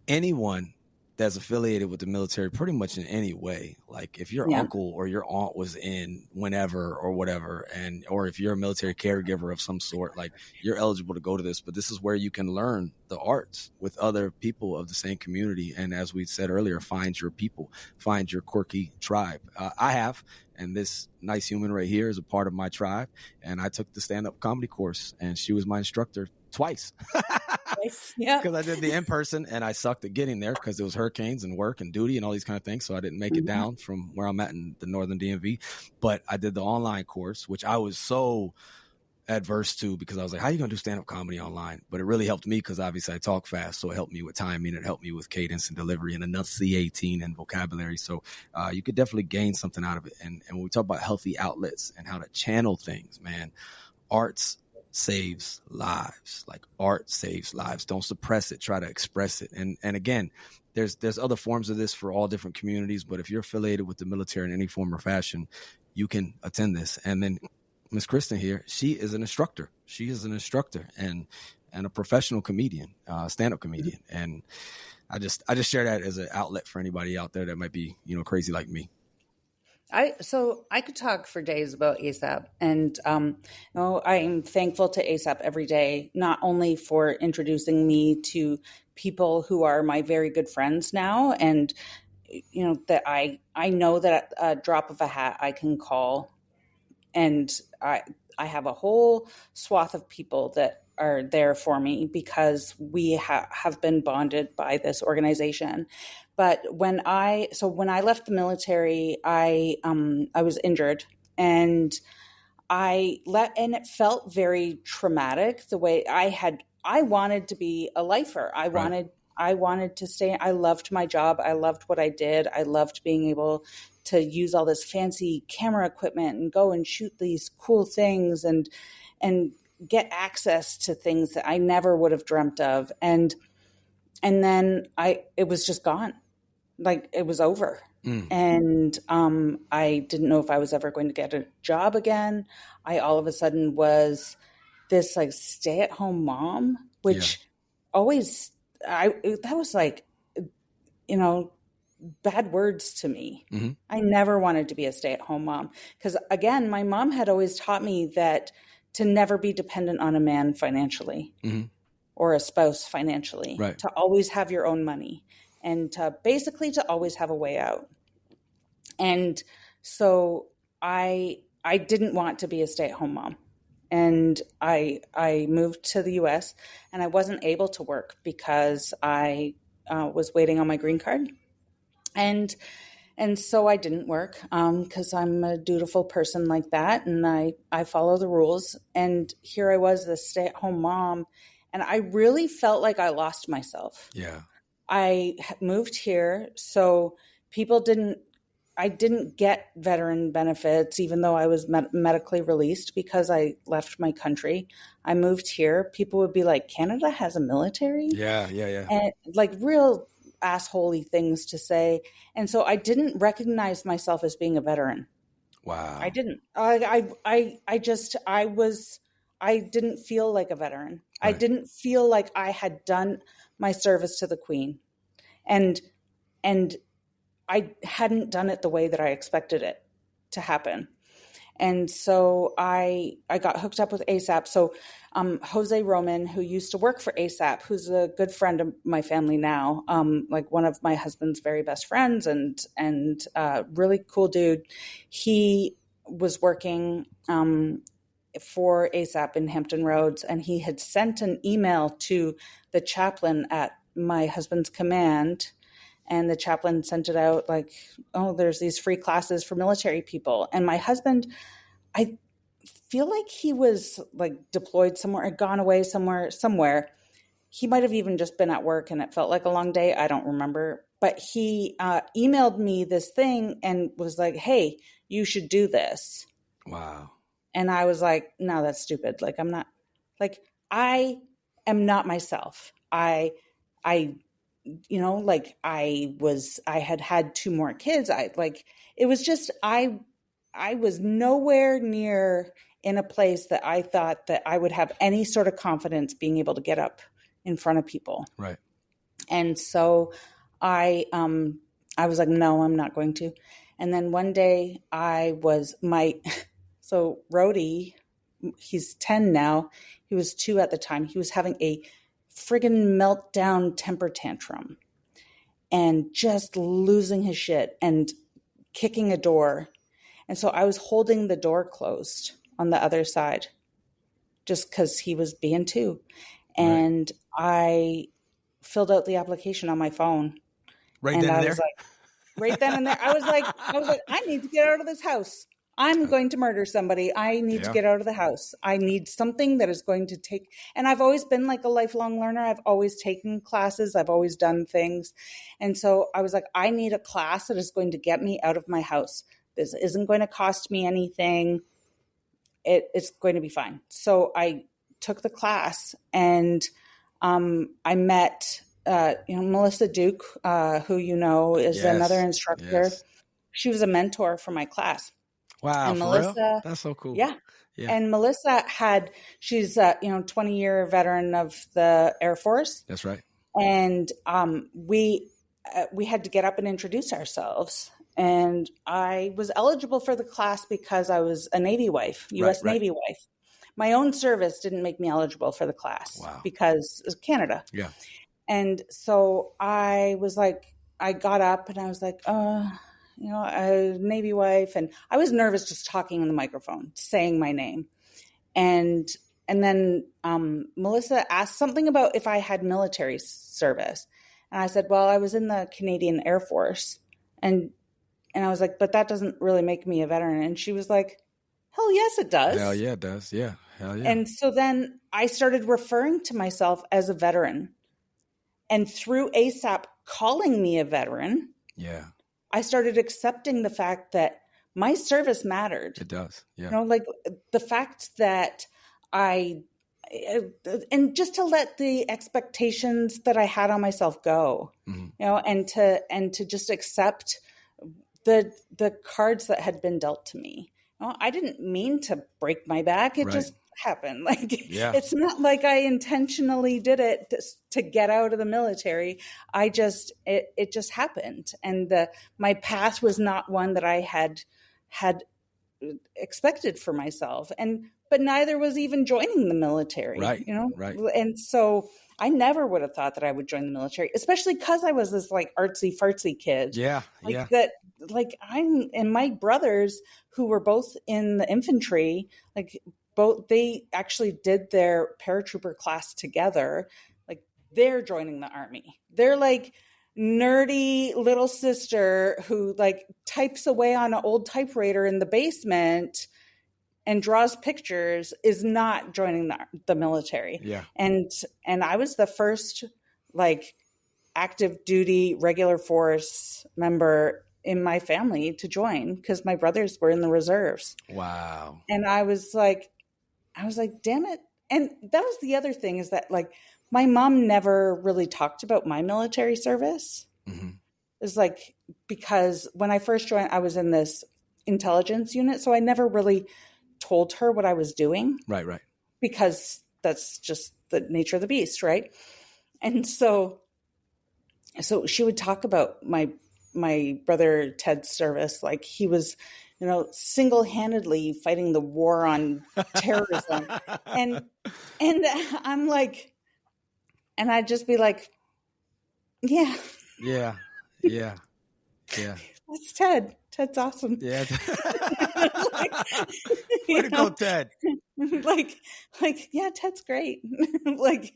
S1: anyone that's affiliated with the military pretty much in any way, like if your uncle or your aunt was in whenever or whatever, or if you're a military caregiver of some sort, like you're eligible to go to this. But this is where you can learn the arts with other people of the same community. And as we said earlier, find your people, find your quirky tribe. I have, and this nice human right here is a part of my tribe. And I took the stand-up comedy course, and she was my instructor twice. Because I did the in-person and I sucked at getting there because it was hurricanes and work and duty and all these kind of things. So I didn't make it down from where I'm at in the northern DMV. But I did the online course, which I was so adverse to because I was like, how are you going to do stand-up comedy online? But it really helped me because obviously I talk fast. So it helped me with timing. It helped me with cadence and delivery and enunciating and vocabulary. So you could definitely gain something out of it. And when we talk about healthy outlets and how to channel things, man, arts saves lives. Like art saves lives. Don't suppress it. Try to express it. And again, there's other forms of this for all different communities. But if you're affiliated with the military in any form or fashion, you can attend this. And then Miss Kristen here, she is an instructor. She is an instructor and a professional comedian, stand-up comedian. And I just share that as an outlet for anybody out there that might be, crazy like me.
S2: So I could talk for days about ASAP, and I'm thankful to ASAP every day, not only for introducing me to people who are my very good friends now, and that I know that at a drop of a hat I can call, and I have a whole swath of people that are there for me because we have been bonded by this organization. But when I left the military, I was injured, and it felt very traumatic. The way I wanted to be a lifer. I wanted to stay. I loved my job. I loved what I did. I loved being able to use all this fancy camera equipment and go and shoot these cool things and get access to things that I never would have dreamt of. And then it was just gone. Like it was over. And I didn't know if I was ever going to get a job again. I all of a sudden was this like stay-at-home mom, which always that was like, bad words to me. I never wanted to be a stay-at-home mom because, again, my mom had always taught me that to never be dependent on a man financially or a spouse financially, to always have your own money and to always have a way out. And so I didn't want to be a stay-at-home mom. And I moved to the US and I wasn't able to work because I was waiting on my green card. And so I didn't work because I'm a dutiful person like that. And I follow the rules. And here I was, this stay-at-home mom. And I really felt like I lost myself.
S1: Yeah.
S2: I moved here, so people didn't I didn't get veteran benefits, even though I was medically released because I left my country. I moved here. People would be like, Canada has a military?
S1: Yeah, yeah, yeah.
S2: And like real assholey things to say. And so I didn't recognize myself as being a veteran.
S1: Wow.
S2: I didn't. I didn't feel like a veteran. I
S1: Right.
S2: didn't feel like I had done my service to the Queen. And I hadn't done it the way that I expected it to happen. And so I got hooked up with ASAP. So Jose Roman, who used to work for ASAP, who's a good friend of my family now, like one of my husband's very best friends and really cool dude. He was working for ASAP in Hampton Roads, and he had sent an email to the chaplain at my husband's command. And the chaplain sent it out like, oh, there's these free classes for military people. And my husband, I feel like he was like deployed somewhere, had gone away somewhere. He might have even just been at work and it felt like a long day. I don't remember. But he emailed me this thing and was like, hey, you should do this.
S1: Wow.
S2: And I was like, no, that's stupid. Like, I'm not, like, I am not myself. I you know, like I had 2 more kids. It was just, I was nowhere near in a place that I thought that I would have any sort of confidence being able to get up in front of people.
S1: Right.
S2: And so I was like, no, I'm not going to. And then one day so Rhodey, he's 10 now. He was 2 at the time. He was having a friggin' meltdown temper tantrum and just losing his shit and kicking a door. And so I was holding the door closed on the other side just because he was being 2. And I filled out the application on my phone.
S1: Right then and there?
S2: Was like, right then and there. I was like, I need to get out of this house. I'm going to murder somebody. I need to get out of the house. I need something that is going to take, and I've always been like a lifelong learner. I've always taken classes. I've always done things. And so I was like, I need a class that is going to get me out of my house. This isn't going to cost me anything. It's going to be fine. So I took the class and I met, Melissa Duke, who is another instructor.
S1: Yes.
S2: She was a mentor for my class.
S1: Wow,
S2: and
S1: for
S2: Melissa,
S1: real? That's so cool.
S2: Yeah. And Melissa she's a 20-year veteran of the Air Force.
S1: That's right.
S2: And we had to get up and introduce ourselves. And I was eligible for the class because I was a Navy wife, U.S. Navy wife. My own service didn't make me eligible for the class because it was Canada.
S1: Yeah.
S2: And so I was like, I got up and I was like, a Navy wife. And I was nervous just talking in the microphone, saying my name. And then Melissa asked something about if I had military service. And I said, well, I was in the Canadian Air Force. And I was like, but that doesn't really make me a veteran. And she was like, hell yes, it does.
S1: Hell yeah, it does. Yeah. Hell yeah.
S2: And so then I started referring to myself as a veteran. And through ASAP calling me a veteran, I started accepting the fact that my service mattered.
S1: It does. Yeah.
S2: Like the fact that and just to let the expectations that I had on myself go, and to just accept the cards that had been dealt to me. I didn't mean to break my back. It just happened. It's not like I intentionally did it to get out of the military. It just happened. And my path was not one that I had expected for myself. But neither was even joining the military,
S1: Right.
S2: And so I never would have thought that I would join the military, especially because I was this like artsy fartsy kid. And my brothers who were both in the infantry, they actually did their paratrooper class together. Like they're joining the Army. They're like nerdy little sister who like types away on an old typewriter in the basement and draws pictures is not joining the military.
S1: Yeah.
S2: And I was the first like active duty regular force member in my family to join because my brothers were in the reserves.
S1: Wow.
S2: And I was like, damn it. And that was the other thing is that like my mom never really talked about my military service.
S1: Mm-hmm.
S2: It was like, because when I first joined, I was in this intelligence unit. So I never really told her what I was doing.
S1: Right.
S2: Because that's just the nature of the beast. Right. And so she would talk about my brother Ted's service. Like he was, single-handedly fighting the war on terrorism. and I'm like, and I'd just be like, yeah. That's Ted. Ted's awesome.
S1: Yeah. Way to go, Ted.
S2: Like, yeah, Ted's great. Like,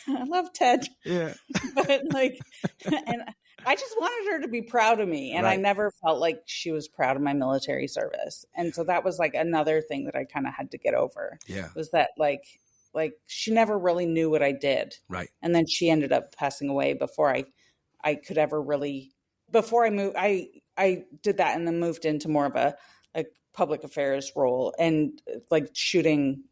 S2: I love Ted.
S1: Yeah.
S2: But like, and I just wanted her to be proud of me. And
S1: right.
S2: I never felt like she was proud of my military service. And so that was like another thing that I kind of had to get over.
S1: Yeah.
S2: Was that like she never really knew what I did.
S1: Right.
S2: And then she ended up passing away before I could ever really, before I moved, I did that and then moved into more of a public affairs role and like shooting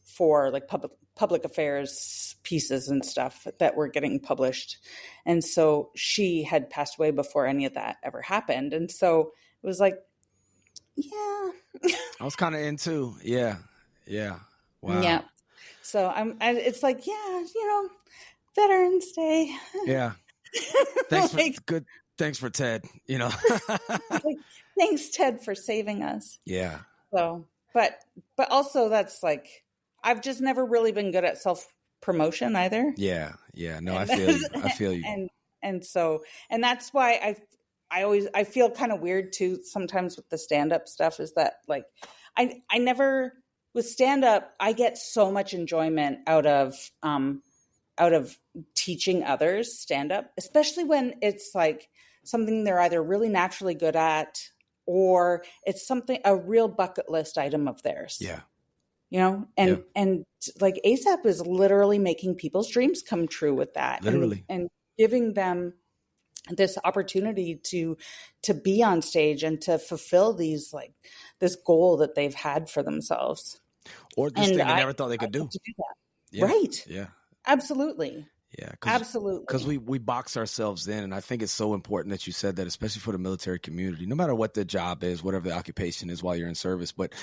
S2: for like public affairs pieces and stuff that were getting published. And so she had passed away before any of that ever happened. And so it was like, yeah.
S1: I was kind of into, yeah. Wow.
S2: Yeah. So it's like, yeah, Veterans Day.
S1: Yeah. Thanks for Ted,
S2: Like, thanks, Ted, for saving us.
S1: Yeah.
S2: So, but also that's like, I've just never really been good at self-promotion either.
S1: Yeah. No, I feel you.
S2: And so, and that's why I feel kind of weird too sometimes with the stand-up stuff is that like, I never, with stand-up, I get so much enjoyment out of teaching others stand-up, especially when it's like something they're either really naturally good at or it's a real bucket list item of theirs.
S1: Yeah.
S2: And like ASAP is literally making people's dreams come true with that.
S1: Literally.
S2: And giving them this opportunity to be on stage and to fulfill this goal that they've had for themselves.
S1: Or this thing they never thought they could do.
S2: To do that.
S1: Yeah.
S2: Right.
S1: Yeah.
S2: Absolutely.
S1: Yeah,
S2: absolutely.
S1: Because we box ourselves in, and I think it's so important that you said that, especially for the military community, no matter what the job is, whatever the occupation is while you're in service. But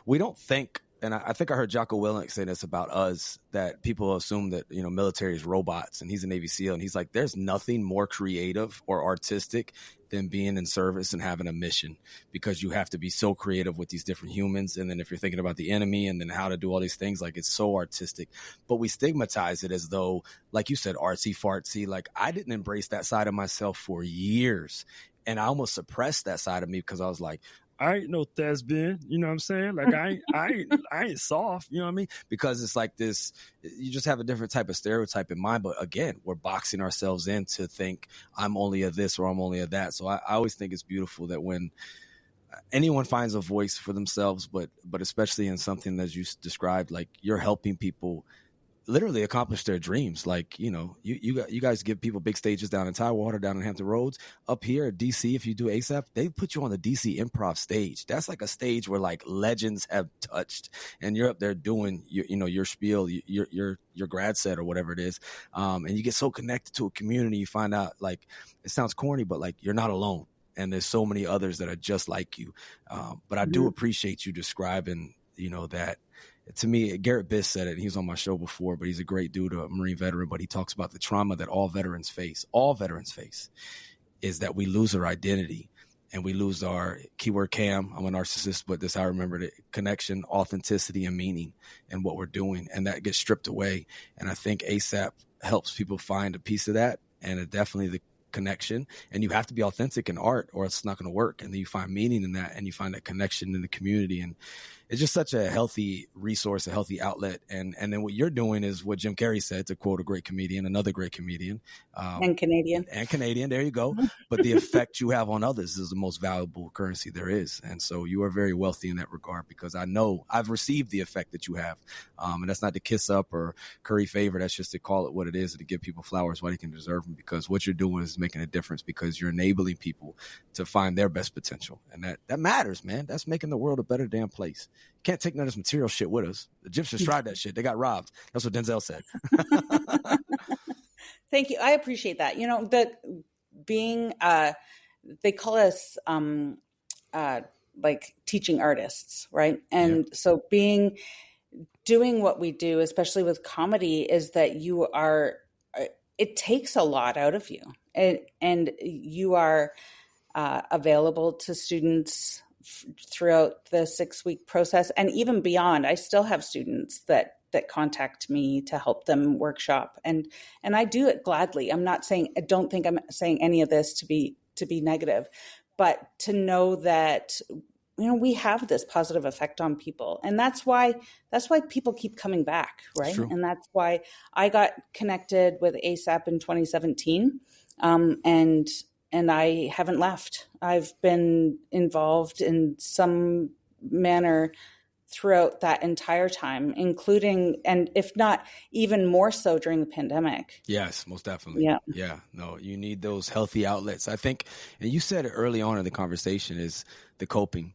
S1: we don't think, and I think I heard Jocko Willink say this about us, that people assume that, military is robots, and he's a Navy SEAL, and he's like, there's nothing more creative or artistic than being in service and having a mission, because you have to be so creative with these different humans. And then if you're thinking about the enemy and then how to do all these things, like it's so artistic, but we stigmatize it as though, like you said, artsy fartsy. Like I didn't embrace that side of myself for years. And I almost suppressed that side of me because I was like, I ain't no thespian, you know what I'm saying? Like I ain't soft, you know what I mean? Because it's like this, you just have a different type of stereotype in mind. But again, we're boxing ourselves in to think I'm only a this or I'm only a that. So I always think it's beautiful that when anyone finds a voice for themselves, but especially in something that you described, like you're helping people literally accomplish their dreams. Like, you guys give people big stages down in Tidewater, down in Hampton Roads. Up here at DC, if you do ASAP, they put you on the DC Improv stage. That's like a stage where like legends have touched, and you're up there doing your spiel, your grad set or whatever it is, and you get so connected to a community. You find out, like, it sounds corny, but like you're not alone, and there's so many others that are just like you. But I do appreciate you describing, that. To me, Garrett Biss said it. He was on my show before, but he's a great dude, a Marine veteran. But he talks about the trauma that all veterans face, is that we lose our identity and we lose our keyword Cam. I'm a narcissist, but this, I remembered it, connection, authenticity, and meaning in what we're doing. And that gets stripped away. And I think ASAP helps people find a piece of that. And definitely the connection. And you have to be authentic in art or it's not going to work. And then you find meaning in that and you find that connection in the community. And it's just such a healthy resource, a healthy outlet. And then what you're doing is what Jim Carrey said, to quote a great comedian, another great comedian.
S2: And Canadian.
S1: And Canadian, there you go. But the effect you have on others is the most valuable currency there is. And so you are very wealthy in that regard, because I know I've received the effect that you have. And that's not to kiss up or curry favor. That's just to call it what it is, and to give people flowers while they can deserve them, because what you're doing is making a difference, because you're enabling people to find their best potential. And that matters, man. That's making the world a better damn place. You can't take none of this material shit with us. The Egyptians tried that shit. They got robbed. That's what Denzel said.
S2: Thank you. I appreciate that. You know, that being, they call us like teaching artists, right? And so doing what we do, especially with comedy, is that you are, it takes a lot out of you, and you are available to students throughout the 6-week process, and even beyond. I still have students that contact me to help them workshop, and I do it gladly. I'm not saying, I don't think I'm saying any of this to be negative, but to know that, you know, we have this positive effect on people, and that's why people keep coming back, right? And that's why I got connected with ASAP in 2017, and I haven't left. I've been involved in some manner throughout that entire time, including, and if not even more so, during the pandemic.
S1: Yes, most definitely. Yeah. No, you need those healthy outlets. I think, and you said it early on in the conversation, is the coping,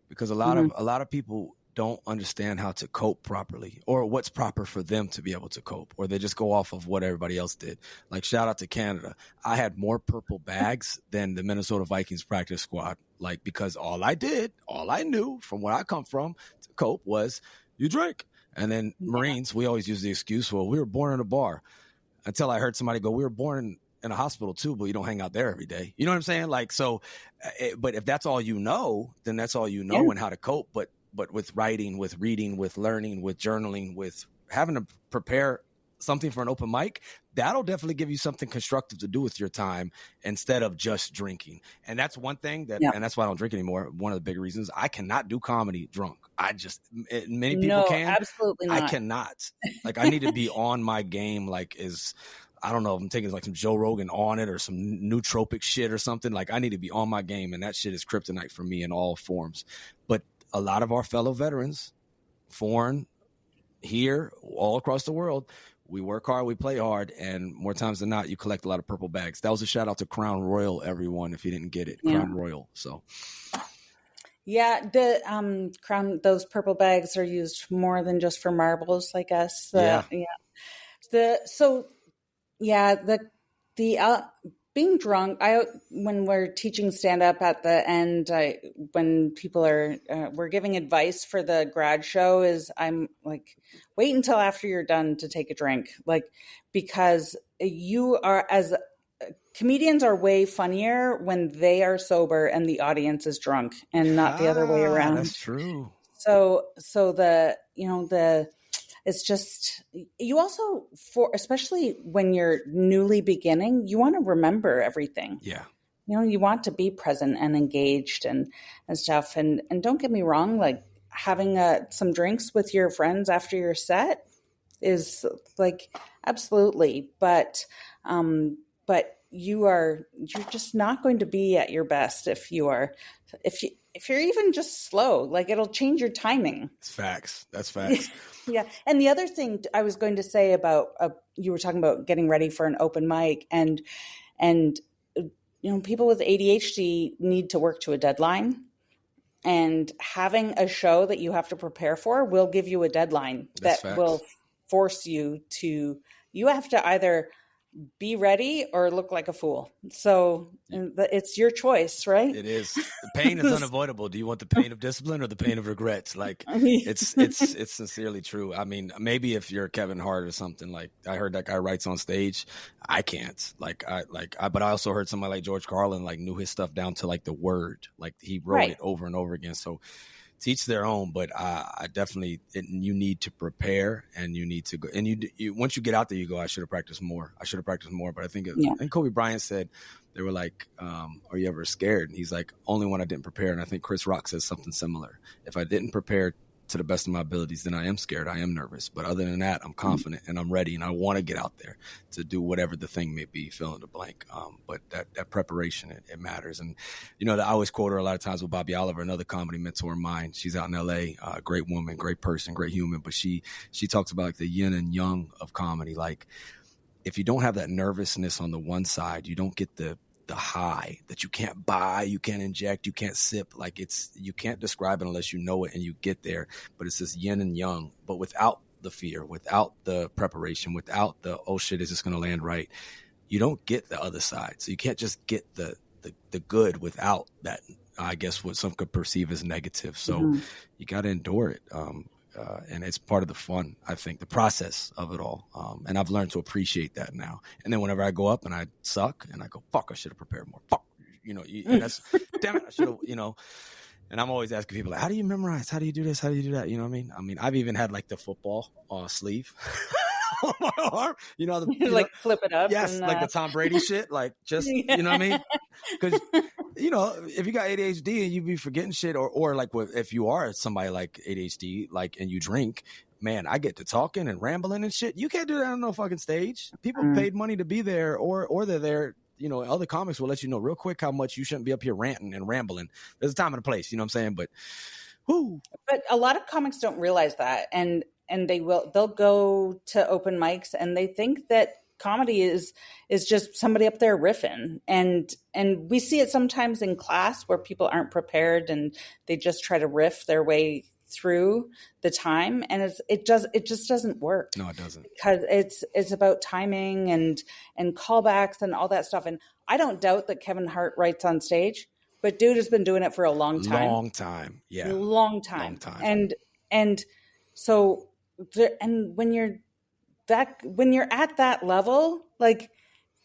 S1: because a lot of people don't understand how to cope properly, or what's proper for them to be able to cope, or they just go off of what everybody else did. Like, shout out to Canada. I had more purple bags than the Minnesota Vikings practice squad, like, because all I knew from where I come from to cope was you drink. And then Marines, we always use the excuse, well, we were born in a bar, until I heard somebody go, we were born in a hospital too, but you don't hang out there every day. You know what I'm saying? Like, so, but if that's all you know, then that's all you know, and how to cope. But with writing, with reading, with learning, with journaling, with having to prepare something for an open mic, that'll definitely give you something constructive to do with your time, instead of just drinking. And that's one thing and that's why I don't drink anymore. One of the big reasons I cannot do comedy drunk. Many people can.
S2: Absolutely not.
S1: I cannot. Like, I need to be on my game. Like, I don't know if I'm taking like some Joe Rogan on it, or some nootropic shit or something. Like, I need to be on my game, and that shit is kryptonite for me in all forms. But a lot of our fellow veterans, foreign, here, all across the world, we work hard, we play hard, and more times than not, you collect a lot of purple bags. That was a shout out to Crown Royal, everyone, if you didn't get it. Crown Royal. So,
S2: yeah, the those purple bags are used more than just for marbles, I guess. Being drunk, when we're teaching stand up at the end, when people are, we're giving advice for the grad show, is I'm like, wait until after you're done to take a drink. Like, because comedians are way funnier when they are sober and the audience is drunk, and not the other way around.
S1: That's true.
S2: So it's just, you also, especially when you're newly beginning, you want to remember everything.
S1: Yeah.
S2: You know, you want to be present and engaged and stuff. And don't get me wrong, like, having some drinks with your friends after your set is like, absolutely. But you're just not going to be at your best if you're even just slow. Like, it'll change your timing.
S1: It's facts. That's facts.
S2: Yeah. And the other thing I was going to say about, you were talking about getting ready for an open mic, and people with ADHD need to work to a deadline, and having a show that you have to prepare for will give you a deadline will force you have to either be ready or look like a fool. So it's your choice, right?
S1: It is. The pain is unavoidable. Do you want the pain of discipline or the pain of regrets? Like, it's sincerely true. I mean, maybe if you're Kevin Hart or something, like, I heard that guy writes on stage. I can't. But I also heard somebody like George Carlin, like, knew his stuff down to like the word. Like, he wrote it over and over again. So teach their own, but I definitely, you need to prepare, and you need to go, and you once you get out there, you go, I should have practiced more. But I think Kobe Bryant said, they were like, are you ever scared? And he's like, only when I didn't prepare. And I think Chris Rock says something similar. If I didn't prepare to the best of my abilities, then I am scared. I am nervous. But other than that, I'm confident and I'm ready and I want to get out there to do whatever the thing may be, fill in the blank. But that preparation, it matters. And, you know, I always quote her a lot of times with Bobby Oliver, another comedy mentor of mine. She's out in L.A., great woman, great person, great human. But she talks about like the yin and yang of comedy. Like if you don't have that nervousness on the one side, you don't get the high that you can't buy, you can't inject, you can't sip. Like you can't describe it unless you know it and you get there. But it's this yin and yang, but without the fear, without the preparation, without the, oh shit, is this going to land right? You don't get the other side. So you can't just get the good without that, I guess what some could perceive as negative. So you got to endure it. And it's part of the fun, I think, the process of it all. And I've learned to appreciate that now. And then whenever I go up and I suck and I go, fuck, I should have prepared more. Fuck, you know, and that's, damn it, I should have, you know. And I'm always asking people, like, how do you memorize? How do you do this? How do you do that? You know what I mean? I mean, I've even had like the football sleeve on my arm. You know,
S2: like flip it up.
S1: Yes,
S2: and,
S1: like the Tom Brady shit. Like just, you know what I mean? Because, you know, if you got ADHD and you be forgetting shit or like if you are somebody like ADHD, like, and you drink, man, I get to talking and rambling and shit. You can't do that on no fucking stage. People paid money to be there or they're there. You know, other comics will let you know real quick how much you shouldn't be up here ranting and rambling. There's a time and a place, you know what I'm saying? But
S2: a lot of comics don't realize that. And they'll go to open mics and they think that comedy is just somebody up there riffing. And we see it sometimes in class where people aren't prepared and they just try to riff their way through the time, and it just doesn't work.
S1: No, it doesn't,
S2: because it's about timing and callbacks and all that stuff. And I don't doubt that Kevin Hart writes on stage, but dude has been doing it for a long time.
S1: Yeah,
S2: long time. And so when you're at that level, like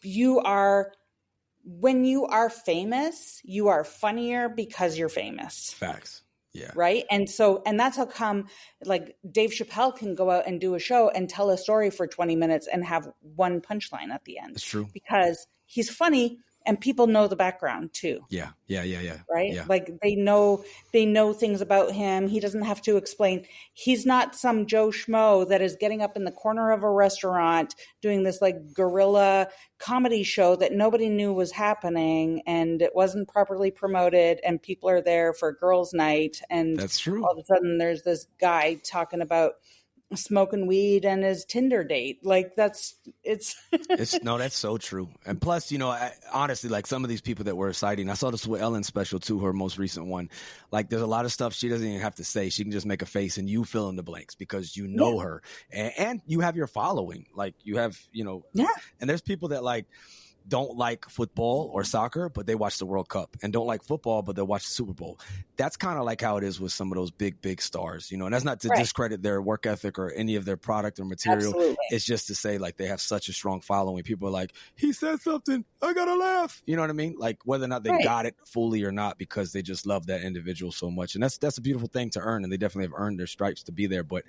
S2: when you are famous, you are funnier because you're famous.
S1: Facts. Yeah.
S2: Right. And that's how come like Dave Chappelle can go out and do a show and tell a story for 20 minutes and have one punchline at the end.
S1: It's true.
S2: Because he's funny and people know the background too.
S1: Yeah.
S2: Right.
S1: Yeah.
S2: Like they know things about him. He doesn't have to explain. He's not some Joe Schmo that is getting up in the corner of a restaurant doing this like guerrilla comedy show that nobody knew was happening and it wasn't properly promoted and people are there for girls' night. And
S1: that's true.
S2: All of a sudden there's this guy talking about smoking weed and his Tinder date. Like that's so true. And plus, you know, honestly, like some of these people that we're citing, I saw this with Ellen's special too, her most recent one. Like there's a lot of stuff she doesn't even have to say. She can just make a face and you fill in the blanks because you know her and you have your following. Like you have, you know, and there's people that like don't like football or soccer, but they watch the World Cup, and don't like football, but they'll watch the Super Bowl. That's kind of like how it is with some of those big stars, you know, and that's not to discredit their work ethic or any of their product or material. Absolutely.
S1: It's just to say like they have such a strong following. People are like, he said something, I gotta laugh. You know what I mean? Like whether or not they got it fully or not, because they just love that individual so much. And that's a beautiful thing to earn. And they definitely have earned their stripes to be there. But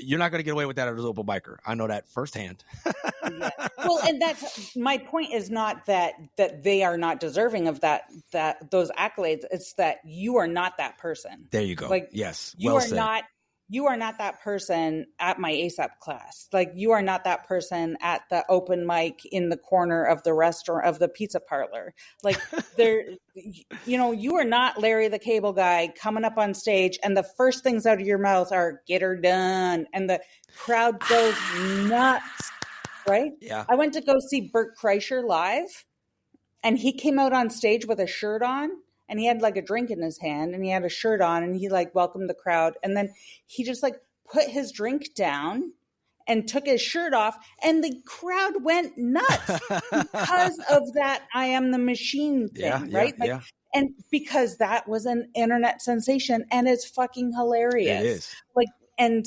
S1: you're not going to get away with that as a open biker. I know that firsthand.
S2: Well, and that's my point is not that they are not deserving of those accolades. It's that you are not that person.
S1: There you go.
S2: Like,
S1: yes.
S2: You are not that person at my ASAP class. Like you are not that person at the open mic in the corner of the restaurant of the pizza parlor. Like you know, you are not Larry the Cable Guy coming up on stage and the first things out of your mouth are "get her done" and the crowd goes nuts. Right?
S1: Yeah.
S2: I went to go see Bert Kreischer live, and he came out on stage with a shirt on. And he had like a drink in his hand and he had a shirt on and he like welcomed the crowd. And then he just like put his drink down and took his shirt off and the crowd went nuts because of that I am the machine thing, right? And because that was an internet sensation and it's fucking hilarious.
S1: It is.
S2: Like, and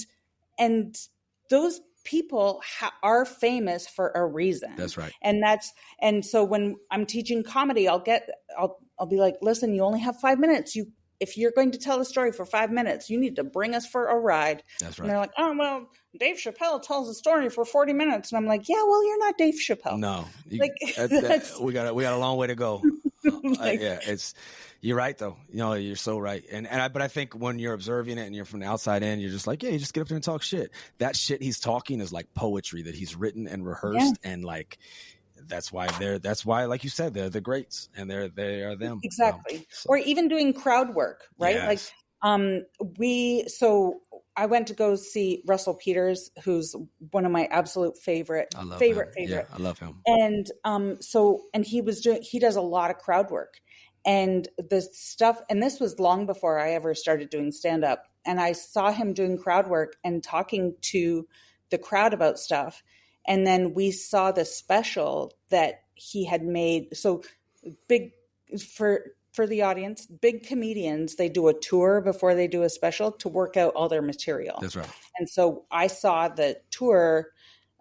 S2: those people are famous for a reason.
S1: That's right.
S2: And so when I'm teaching comedy, I'll be like, listen, you only have 5 minutes. If you're going to tell a story for 5 minutes, you need to bring us for a ride.
S1: That's right.
S2: And they're like, oh, well, Dave Chappelle tells a story for 40 minutes. And I'm like, yeah, well, you're not Dave Chappelle.
S1: No,
S2: we
S1: got a long way to go.
S2: Like,
S1: you're right though. You're so right. But I think when you're observing it and you're from the outside in, you're just like, yeah, you just get up there and talk shit. That shit he's talking is like poetry that he's written and rehearsed.
S2: yeah,
S1: And like, that's why, like you said, they're the greats and they are them.
S2: exactly. Or even doing crowd work, right?
S1: Yes.
S2: So I went to go see Russell Peters, who's one of my absolute favorite.
S1: I love
S2: Favorite.
S1: him. Yeah, I love him.
S2: And he does a lot of crowd work, and the stuff, and this was long before I ever started doing stand up, and I saw him doing crowd work and talking to the crowd about stuff. And then we saw the special that he had made. So big for the audience, big comedians, they do a tour before they do a special to work out all their material.
S1: That's right.
S2: And so I saw the tour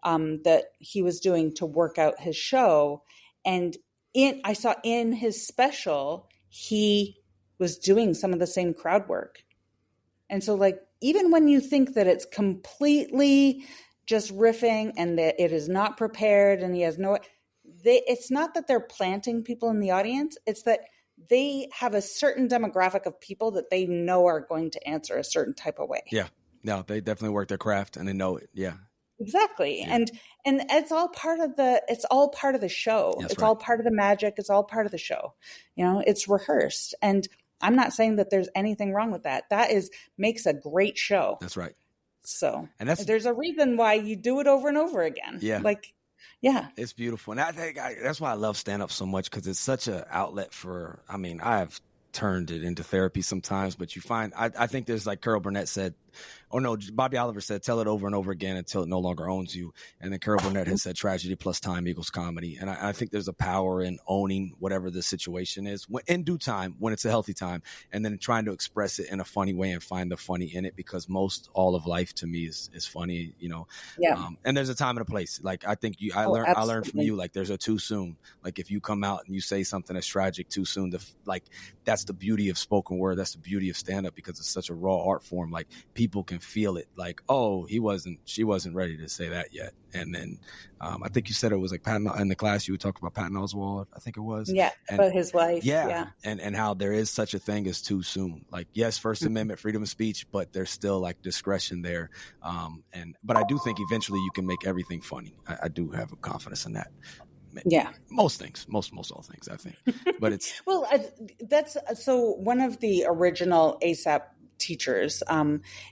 S2: that he was doing to work out his show. And I saw in his special, he was doing some of the same crowd work. And so like, even when you think that it's completely just riffing and that it is not prepared and he has it's not that they're planting people in the audience. It's that they have a certain demographic of people that they know are going to answer a certain type of way.
S1: Yeah. No, they definitely work their craft and they know it. Yeah.
S2: Exactly. Yeah. And it's all part of the show.
S1: That's
S2: it's
S1: right.
S2: all part of the magic. It's all part of the show. It's rehearsed. And I'm not saying that there's anything wrong with that. That makes a great show.
S1: That's right.
S2: So, and there's a reason why you do it over and over again.
S1: Yeah.
S2: Like, yeah,
S1: it's beautiful. And I think that's why I love stand up so much, because it's such an outlet for, I've turned it into therapy sometimes, but you find, I think there's like Carol Burnett said, Bobby Oliver said, tell it over and over again until it no longer owns you. And then Carol Burnett has said, tragedy plus time equals comedy. And I think there's a power in owning whatever the situation is in due time, when it's a healthy time, and then trying to express it in a funny way and find the funny in it, because all of life to me is funny,
S2: Yeah.
S1: And there's a time and a place. Like, I think I learned from you, like, there's a too soon. Like, if you come out and you say something that's tragic too soon, that's the beauty of spoken word. That's the beauty of stand up, because it's such a raw art form. Like, people can feel it, like, oh, she wasn't ready to say that yet. And then I think you said it was like Patton in the class, you would talk about Patton Oswalt, I think it was.
S2: Yeah, about his wife.
S1: Yeah. And how there is such a thing as too soon. Like, yes, First Amendment, freedom of speech, but there's still like discretion there. But I do think eventually you can make everything funny. I do have a confidence in that.
S2: Yeah,
S1: most all things, I think. But it's
S2: well, that's so. One of the original ASAP teachers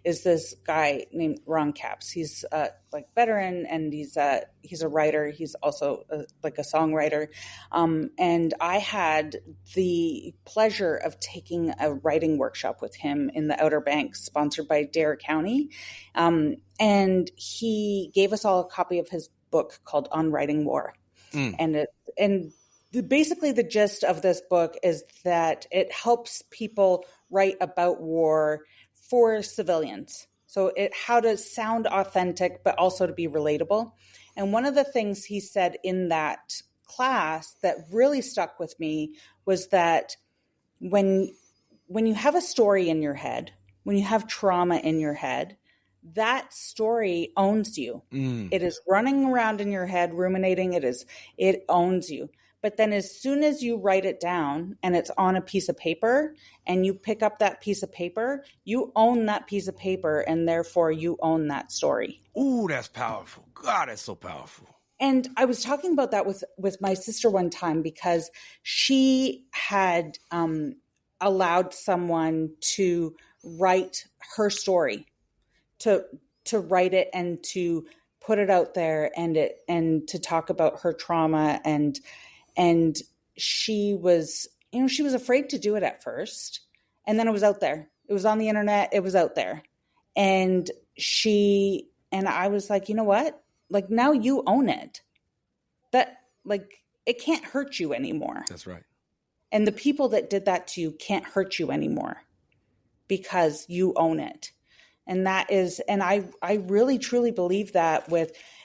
S2: is this guy named Ron Capps. He's like veteran, and he's a writer. He's also like a songwriter. And I had the pleasure of taking a writing workshop with him in the Outer Banks, sponsored by Dare County. And he gave us all a copy of his book called On Writing War. And basically the gist of this book is that it helps people write about war for civilians. So how to sound authentic, but also to be relatable. And one of the things he said in that class that really stuck with me was that when you have a story in your head, when you have trauma in your head, that story owns you. It is running around in your head, ruminating. It owns you. But then as soon as you write it down and it's on a piece of paper and you pick up that piece of paper, you own that piece of paper, and therefore you own that story.
S1: Ooh, that's powerful. God, that's so powerful.
S2: And I was talking about that with my sister one time, because she had allowed someone to write her story, to write it and to put it out there, and to talk about her trauma, and she was afraid to do it at first, and then it was out there. It was on the internet. It was out there, and I was like, you know what? Like, now you own it. That, like, it can't hurt you anymore.
S1: That's right.
S2: And the people that did that to you can't hurt you anymore, because you own it. And I really truly believe that,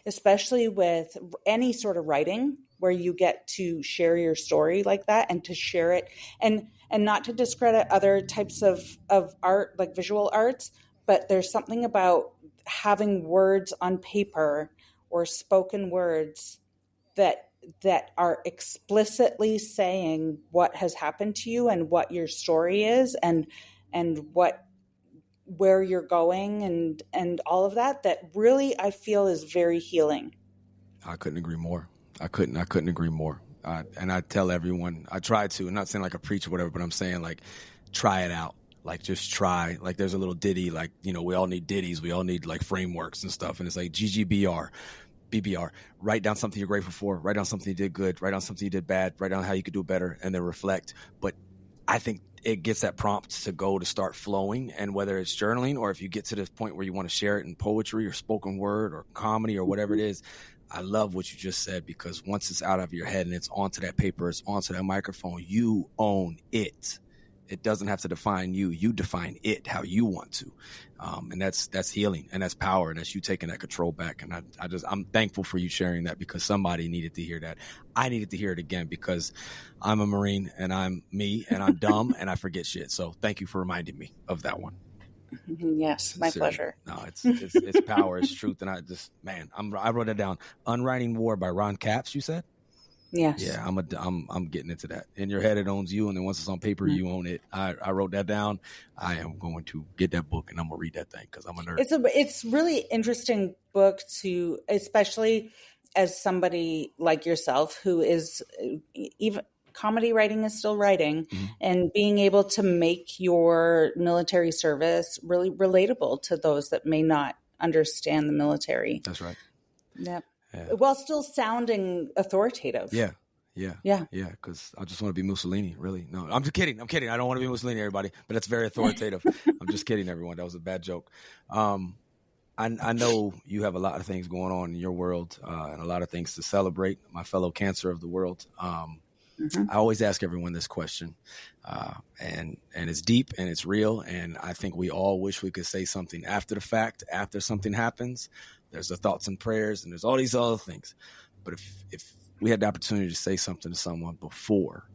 S2: especially with any sort of writing where you get to share your story like that, and to share it and not to discredit other types of art, like visual arts, but there's something about having words on paper or spoken words that that are explicitly saying what has happened to you and what your story is and where you're going and all of that really I feel is very healing.
S1: I couldn't agree more. I couldn't agree more. And I tell everyone, I try to, I'm not saying like a preach or whatever, but I'm saying like, try it out. Like, just try. Like, there's a little ditty, like, we all need ditties. We all need like frameworks and stuff. And it's like GGBR, BBR. Write down something you're grateful for. Write down something you did good. Write down something you did bad. Write down how you could do better, and then reflect. But I think it gets that prompt to go to start flowing. And whether it's journaling or if you get to this point where you want to share it in poetry or spoken word or comedy or whatever it is, I love what you just said, because once it's out of your head and it's onto that paper, it's onto that microphone, you own it. It doesn't have to define you. You define it how you want to. And that's healing, and that's power, and that's you taking that control back. And I'm thankful for you sharing that, because somebody needed to hear that. I needed to hear it again, because I'm a Marine and I'm me and I'm dumb and I forget shit. So thank you for reminding me of that one.
S2: Yes, my pleasure.
S1: No, it's power, it's truth. And I wrote it down. Unwriting War by Ron Capps, you said?
S2: Yes.
S1: Yeah, I'm getting into that. In your head, it owns you, and then once it's on paper, you own it. I wrote that down. I am going to get that book, and I'm gonna read that thing, because I'm a nerd.
S2: It's really interesting book to, especially as somebody like yourself who is even comedy writing is still writing, and being able to make your military service really relatable to those that may not understand the military.
S1: That's right.
S2: Yep. Yeah. While still sounding authoritative.
S1: Yeah. Because I just want to be Mussolini, really. No, I'm just kidding. I don't want to be Mussolini, everybody, but that's very authoritative. I'm just kidding, everyone. That was a bad joke. I know you have a lot of things going on in your world, and a lot of things to celebrate, my fellow Cancer of the world. I always ask everyone this question, and it's deep and it's real. And I think we all wish we could say something after the fact, after something happens. There's the thoughts and prayers, and there's all these other things. But if we had the opportunity to say something to someone before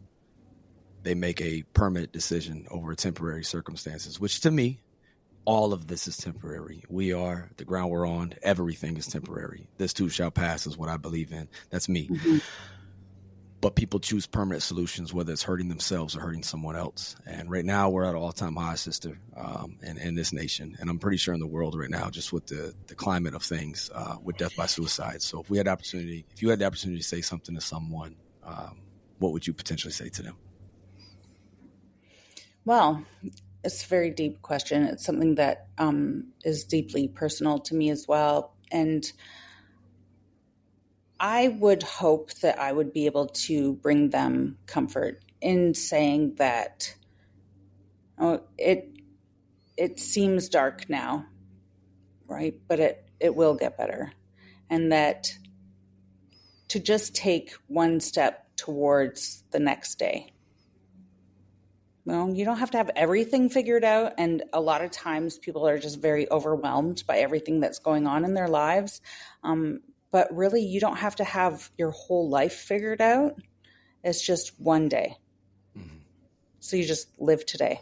S1: they make a permanent decision over temporary circumstances, which to me, all of this is temporary. We are the ground we're on. Everything is temporary. This too shall pass is what I believe in. That's me. But people choose permanent solutions, whether it's hurting themselves or hurting someone else. And right now we're at an all-time high, sister, in this nation. And I'm pretty sure in the world right now, just with the climate of things, with death by suicide. So if you had the opportunity to say something to someone, what would you potentially say to them?
S2: Well, it's a very deep question. It's something that is deeply personal to me as well. And I would hope that I would be able to bring them comfort in saying that it seems dark now, right? But it will get better. And that to just take one step towards the next day. Well, you don't have to have everything figured out. And a lot of times people are just very overwhelmed by everything that's going on in their lives. But really, you don't have to have your whole life figured out. It's just one day. So you just live today.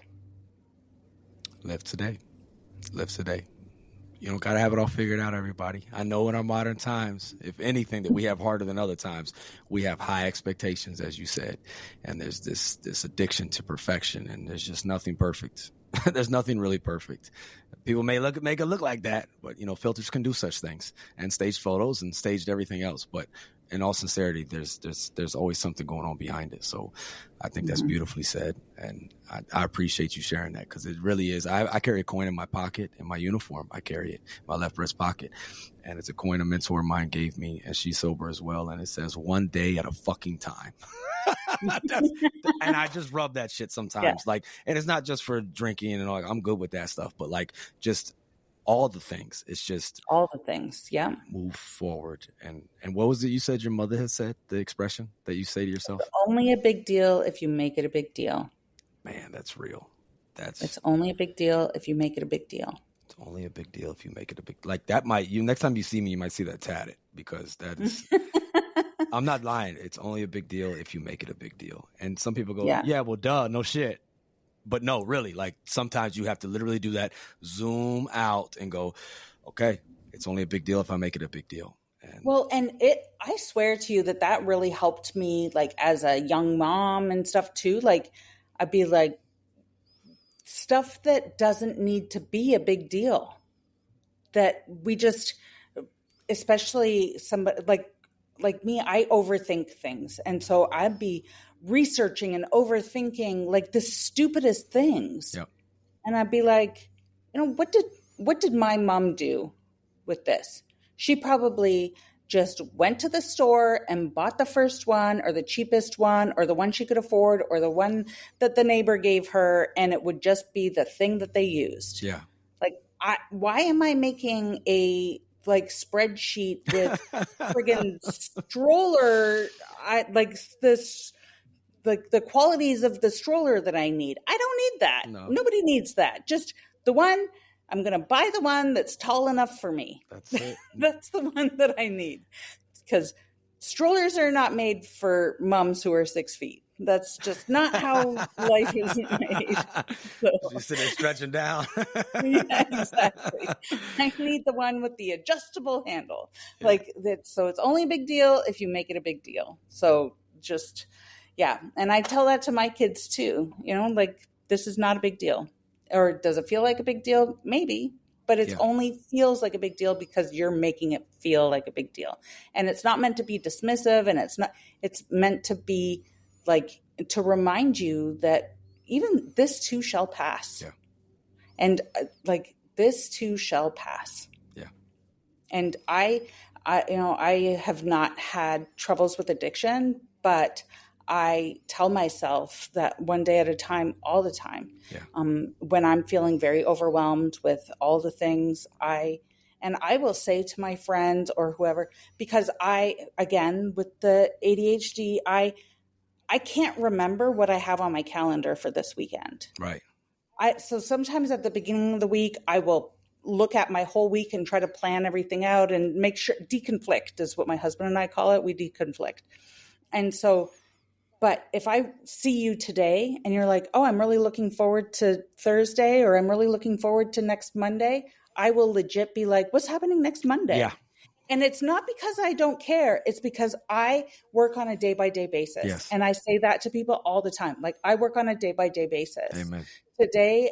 S1: Live today. You don't got to have it all figured out, everybody. I know in our modern times, if anything that we have harder than other times, we have high expectations, as you said. And there's this addiction to perfection, and there's just nothing perfect. There's nothing really perfect. People may make it look like that, but filters can do such things, and staged photos and staged everything else. But in all sincerity, there's always something going on behind it. So I think that's beautifully said, and I appreciate you sharing that, because it really is. I carry a coin in my pocket in my uniform. I carry it in my left breast pocket, and it's a coin a mentor of mine gave me, and she's sober as well. And it says, "One day at a fucking time." And I just rub that shit sometimes. Yeah. And it's not just for drinking and all. I'm good with that stuff, but just all the things. It's just
S2: all the things. Yeah.
S1: Move forward. And what was it you said your mother had said, the expression that you say to yourself?
S2: It's only a big deal if you make it a big deal.
S1: Man, that's real.
S2: It's only a big deal if you make it a big deal.
S1: It's only a big deal if you make it a big, that might, next time you see me, you might see that tatted, because that is, I'm not lying. It's only a big deal if you make it a big deal. And some people go, yeah, well, duh, no shit. But no, really, sometimes you have to literally do that, zoom out and go, okay, it's only a big deal if I make it a big deal.
S2: Well, and I swear to you that really helped me, like, as a young mom and stuff too. Like, I'd be like, stuff that doesn't need to be a big deal, that we just, especially somebody like me, I overthink things. And so I'd be researching and overthinking like the stupidest things.
S1: Yep.
S2: And I'd be like, what did my mom do with this? She probably just went to the store and bought the first one or the cheapest one or the one she could afford or the one that the neighbor gave her, and it would just be the thing that they used.
S1: Yeah.
S2: Like, why am I making a like spreadsheet with friggin' stroller? Like the qualities of the stroller that I need. I don't need that.
S1: No.
S2: Nobody needs that. Just the one. I'm going to buy the one that's tall enough for me.
S1: That's it.
S2: That's the one that I need, because strollers are not made for moms who are 6 feet. That's just not how life is made. So,
S1: you sit there stretching down.
S2: Yeah, exactly. I need the one with the adjustable handle. Yeah. Like that. So it's only a big deal if you make it a big deal. So just, yeah. And I tell that to my kids too, like, this is not a big deal. Or does it feel like a big deal? Maybe, but it only feels like a big deal because you're making it feel like a big deal. And it's not meant to be dismissive, and it's meant to be like, to remind you that even this too shall pass. Yeah. And like, this too shall pass.
S1: Yeah.
S2: And I have not had troubles with addiction, but I tell myself that one day at a time, all the time. Yeah. When I'm feeling very overwhelmed with all the things, I will say to my friends or whoever, because again, with the ADHD, I can't remember what I have on my calendar for this weekend.
S1: Right.
S2: So sometimes at the beginning of the week, I will look at my whole week and try to plan everything out and make sure, deconflict is what my husband and I call it. We deconflict. And so, but if I see you today and you're like, oh, I'm really looking forward to Thursday, or I'm really looking forward to next Monday, I will legit be like, what's happening next Monday?
S1: Yeah.
S2: And it's not because I don't care. It's because I work on a day-by-day basis.
S1: Yes.
S2: And I say that to people all the time. Like, I work on a day-by-day basis.
S1: Amen.
S2: Today,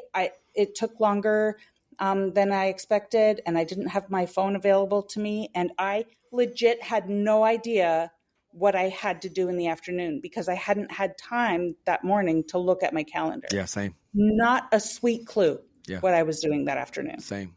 S2: it took longer than I expected, and I didn't have my phone available to me. And I legit had no idea what I had to do in the afternoon because I hadn't had time that morning to look at my calendar.
S1: Yeah, same.
S2: Not a sweet clue what I was doing that afternoon.
S1: Same.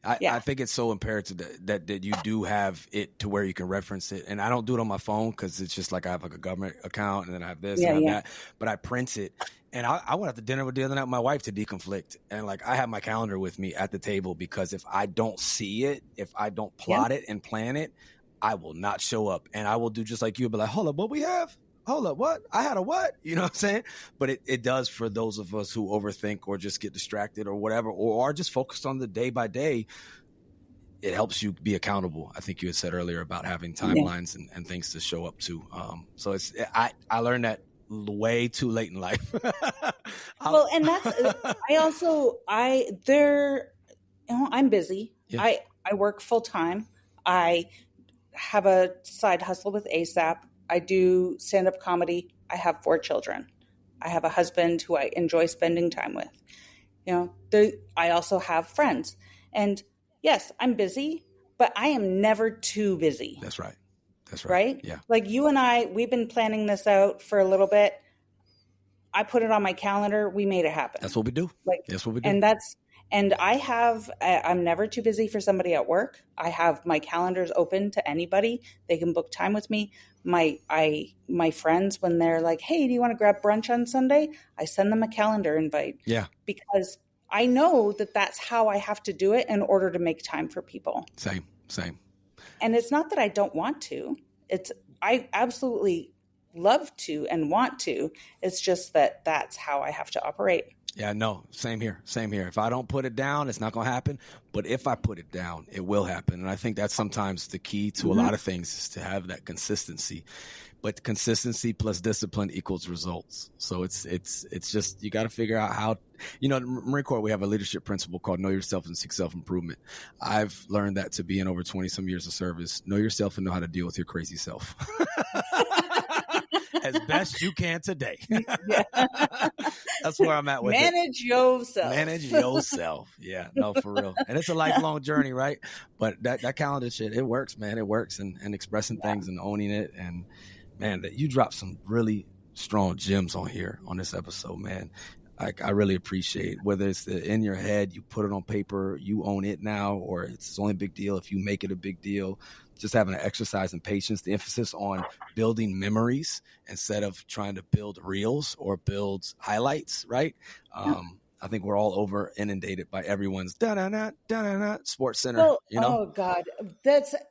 S1: I think it's so imperative that you do have it to where you can reference it. And I don't do it on my phone because it's just like I have like a government account and then I have this and I have that. But I print it. And I went out to dinner the other night with my wife to deconflict. And like, I have my calendar with me at the table because if I don't see it, if I don't plot it and plan it, I will not show up. And I will do just like you, be like, hold up, what we have? Hold up, what? I had a what? You know what I'm saying? But it does for those of us who overthink or just get distracted or whatever, or are just focused on the day by day. It helps you be accountable. I think you had said earlier about having timelines and things to show up to. So I learned that way too late in life.
S2: Well, and that's, I'm busy. Yeah. I work full time. I have a side hustle with ASAP. I do stand-up comedy. I have 4 children. I have a husband who I enjoy spending time with. I also have friends. And yes, I'm busy, but I am never too busy.
S1: That's right.
S2: Right?
S1: Yeah.
S2: Like you and I, we've been planning this out for a little bit. I put it on my calendar. We made it happen.
S1: That's what we do. That's what we do.
S2: And I'm never too busy for somebody at work. I have my calendars open to anybody. They can book time with me. My friends, when they're like, hey, do you want to grab brunch on Sunday? I send them a calendar invite. Yeah. Because I know that that's how I have to do it in order to make time for people.
S1: Same.
S2: And it's not that I don't want to. I absolutely love to and want to. It's just that that's how I have to operate.
S1: Yeah, no, same here. Same here. If I don't put it down, it's not going to happen. But if I put it down, it will happen. And I think that's sometimes the key to a lot of things is to have that consistency. But consistency plus discipline equals results. So it's just, you got to figure out how, in the Marine Corps, we have a leadership principle called know yourself and seek self-improvement. I've learned that to be in over 20 some years of service. Know yourself and know how to deal with your crazy self. As best you can today. That's where I'm at with
S2: Manage yourself.
S1: Manage yourself. Yeah, no, for real. And it's a lifelong journey, right? But that calendar shit, it works, man. It works. And expressing things and owning it. And man, that you dropped some really strong gems on here on this episode, man. Like, I really appreciate whether it's in your head, you put it on paper, you own it now, or it's only a big deal if you make it a big deal. Just having an exercise in patience, the emphasis on building memories instead of trying to build reels or build highlights, right? I think we're all over inundated by everyone's Sports Center,
S2: Well, oh God,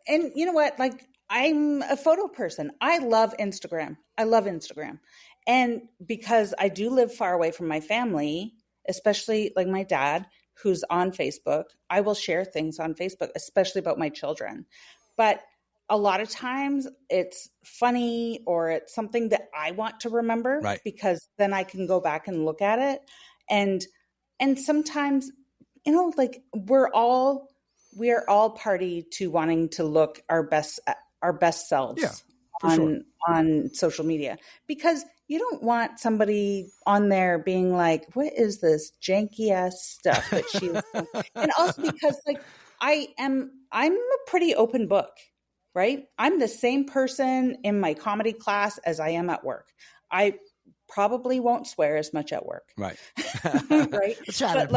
S2: and you know what? Like, I'm a photo person. I love Instagram. And because I do live far away from my family, especially like my dad, who's on Facebook, I will share things on Facebook, especially about my children. But a lot of times it's funny or it's something that I want to remember,
S1: right?
S2: Because then I can go back and look at it. And sometimes, like we are all party to wanting to look our best selves on social media, because you don't want somebody on there being like, what is this janky ass stuff that she's and also because like I'm a pretty open book, right? I'm the same person in my comedy class as I am at work. I probably won't swear as much at work.
S1: Right.
S2: Right.
S3: Tribe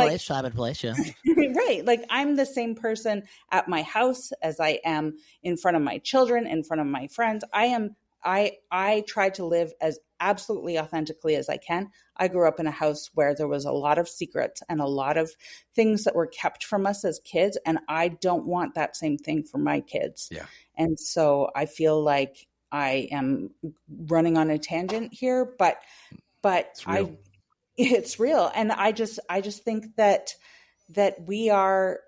S3: and place, yeah.
S2: Right. Like, I'm the same person at my house as I am in front of my children, in front of my friends. I try to live as absolutely authentically as I can. I grew up in a house where there was a lot of secrets and a lot of things that were kept from us as kids. And I don't want that same thing for my kids.
S1: Yeah.
S2: And so I feel like I am running on a tangent here, but it's real. And I just think that we are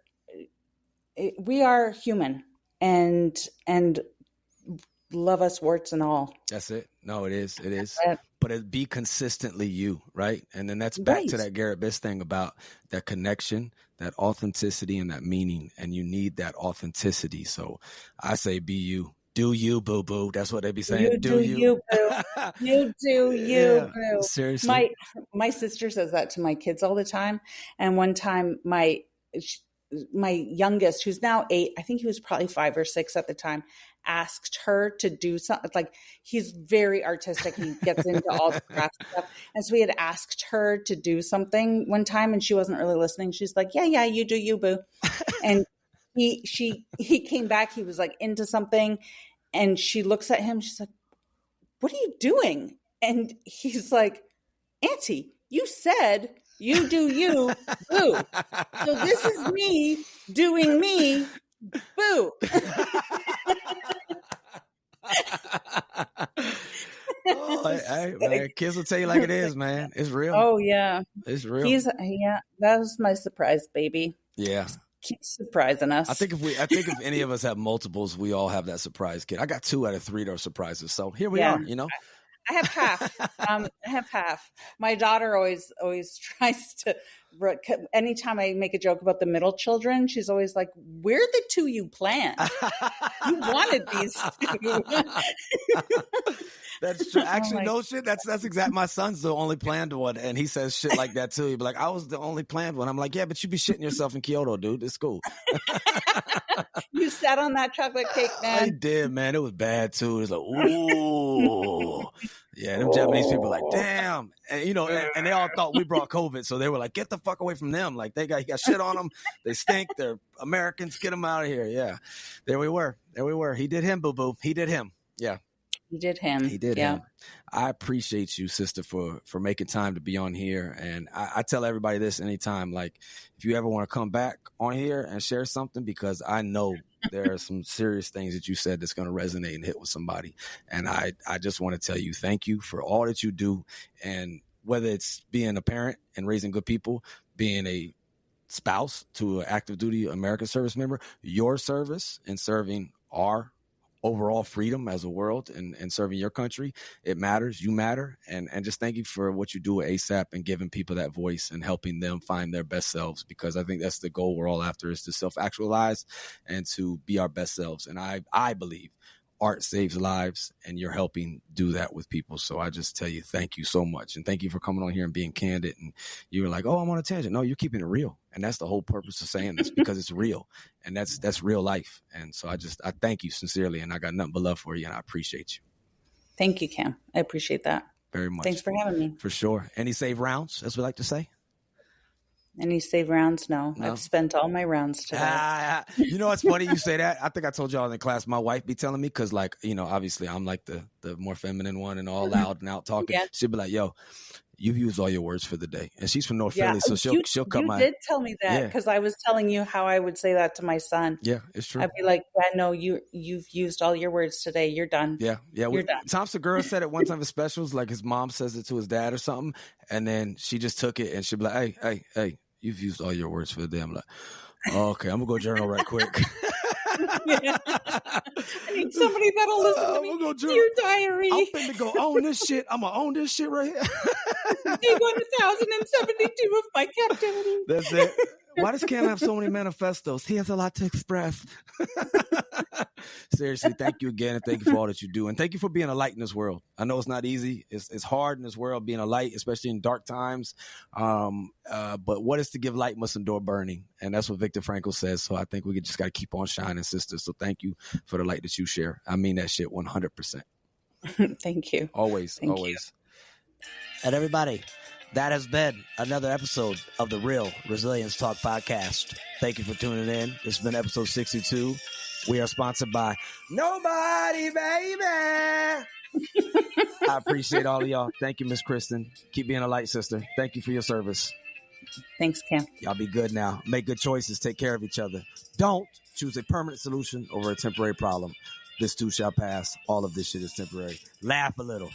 S2: human and love us warts and all.
S1: That's it. No, it is. It is. But it be consistently you, right? And then that's back to that Garrett Biss thing about that connection, that authenticity, and that meaning. And you need that authenticity. So I say be you. Do you, boo boo? That's what they be saying.
S2: You do you, boo. You do you, boo.
S1: Seriously.
S2: My sister says that to my kids all the time. And one time my youngest, who's now 8, I think he was probably 5 or 6 at the time, asked her to do something. Like, he's very artistic. He gets into all the craft stuff. And so we had asked her to do something one time and she wasn't really listening. She's like, yeah, you do you, boo. And he came back, he was like into something, and she looks at him, she's like, what are you doing? And he's like, Auntie, you said you do you, boo. So this is me doing me, boo.
S1: Man, kids will tell you like it is, man. It's real.
S2: Oh yeah,
S1: it's real.
S2: That was my surprise baby.
S1: Yeah,
S2: keep surprising us.
S1: I think if any of us have multiples, we all have that surprise kid. I got 2 out of 3 that are surprises, so here we are.
S2: I have half. I have half. My daughter always tries to. Anytime I make a joke about the middle children, she's always like, "We're the 2 you planned. You wanted these 2."
S1: That's true. Actually, no shit. That's exact. My son's the only planned one, and he says shit like that too. He'd be like, "I was the only planned one." I'm like, "Yeah, but you be shitting yourself in Kyoto, dude. It's cool."
S2: You sat on that chocolate cake, man.
S1: I did, man. It was bad too. It was like, ooh. Yeah, them Japanese people were like, damn. And, and they all thought we brought COVID. So they were like, get the fuck away from them. Like, he got shit on them. They stink. They're Americans. Get them out of here. Yeah. There we were. He did him, boo-boo. He did him. Yeah.
S2: He did him.
S1: I appreciate you, sister, for making time to be on here. And I tell everybody this anytime, like, if you ever want to come back on here and share something, because I know there are some serious things that you said that's going to resonate and hit with somebody. And I just want to tell you, thank you for all that you do. And whether it's being a parent and raising good people, being a spouse to an active duty American service member, your service and serving our overall freedom as a world and serving your country, it matters. You matter. And just thank you for what you do at ASAP and giving people that voice and helping them find their best selves, because I think that's the goal we're all after, is to self-actualize and to be our best selves. And I believe art saves lives, and you're helping do that with people. So I just tell you, thank you so much. And thank you for coming on here and being candid. And you were like, oh, I'm on a tangent. No, you're keeping it real. And that's the whole purpose of saying this, because it's real. And that's real life. And so I thank you sincerely. And I got nothing but love for you. And I appreciate you.
S2: Thank you, Cam. I appreciate that
S1: very much.
S2: Thanks for having me.
S1: For sure. Any save rounds, as we like to say?
S2: Any save rounds? No. I've spent all my rounds today.
S1: You know what's funny? You say that. I think I told y'all in class, my wife be telling me, because, like, you know, obviously I'm like the more feminine one and all loud and out talking. Yeah. She'll be like, yo, you've used all your words for the day. And she's from North Philly, so she'll cut my... You
S2: did tell me that, because I was telling you how I would say that to my son.
S1: Yeah, it's true.
S2: I'd be like, yeah, no, you've used all your words today. You're done.
S1: Yeah. You're done. Tom Segura said it one time in specials, like his mom says it to his dad or something, and then she just took it and she'd be like, hey, you've used all your words for the day. I'm like, oh, okay, I'm going to go journal right quick.
S2: Yeah. I need somebody that'll listen to me. Your diary.
S1: I'm finna go own this shit. I'm going to own this shit right here.
S2: Day 1072 of my captivity.
S1: That's it. Why does Cam have so many manifestos? He has a lot to express. Seriously, thank you again, and thank you for all that you do. And thank you for being a light in this world. I know it's not easy. It's hard in this world being a light, especially in dark times. But what is to give light must endure burning. And that's what Viktor Frankl says. So I think we just got to keep on shining, sisters. So thank you for the light that you share. I mean that shit 100%.
S2: Thank you.
S1: Always.
S3: And everybody, that has been another episode of the Real Resilience Talk podcast. Thank you for tuning in. This has been episode 62. We are sponsored by Nobody, baby. I appreciate all of y'all. Thank you, Miss Kristen. Keep being a light, sister. Thank you for your service.
S2: Thanks, Cam.
S1: Y'all be good now. Make good choices. Take care of each other. Don't choose a permanent solution over a temporary problem. This too shall pass. All of this shit is temporary. Laugh a little.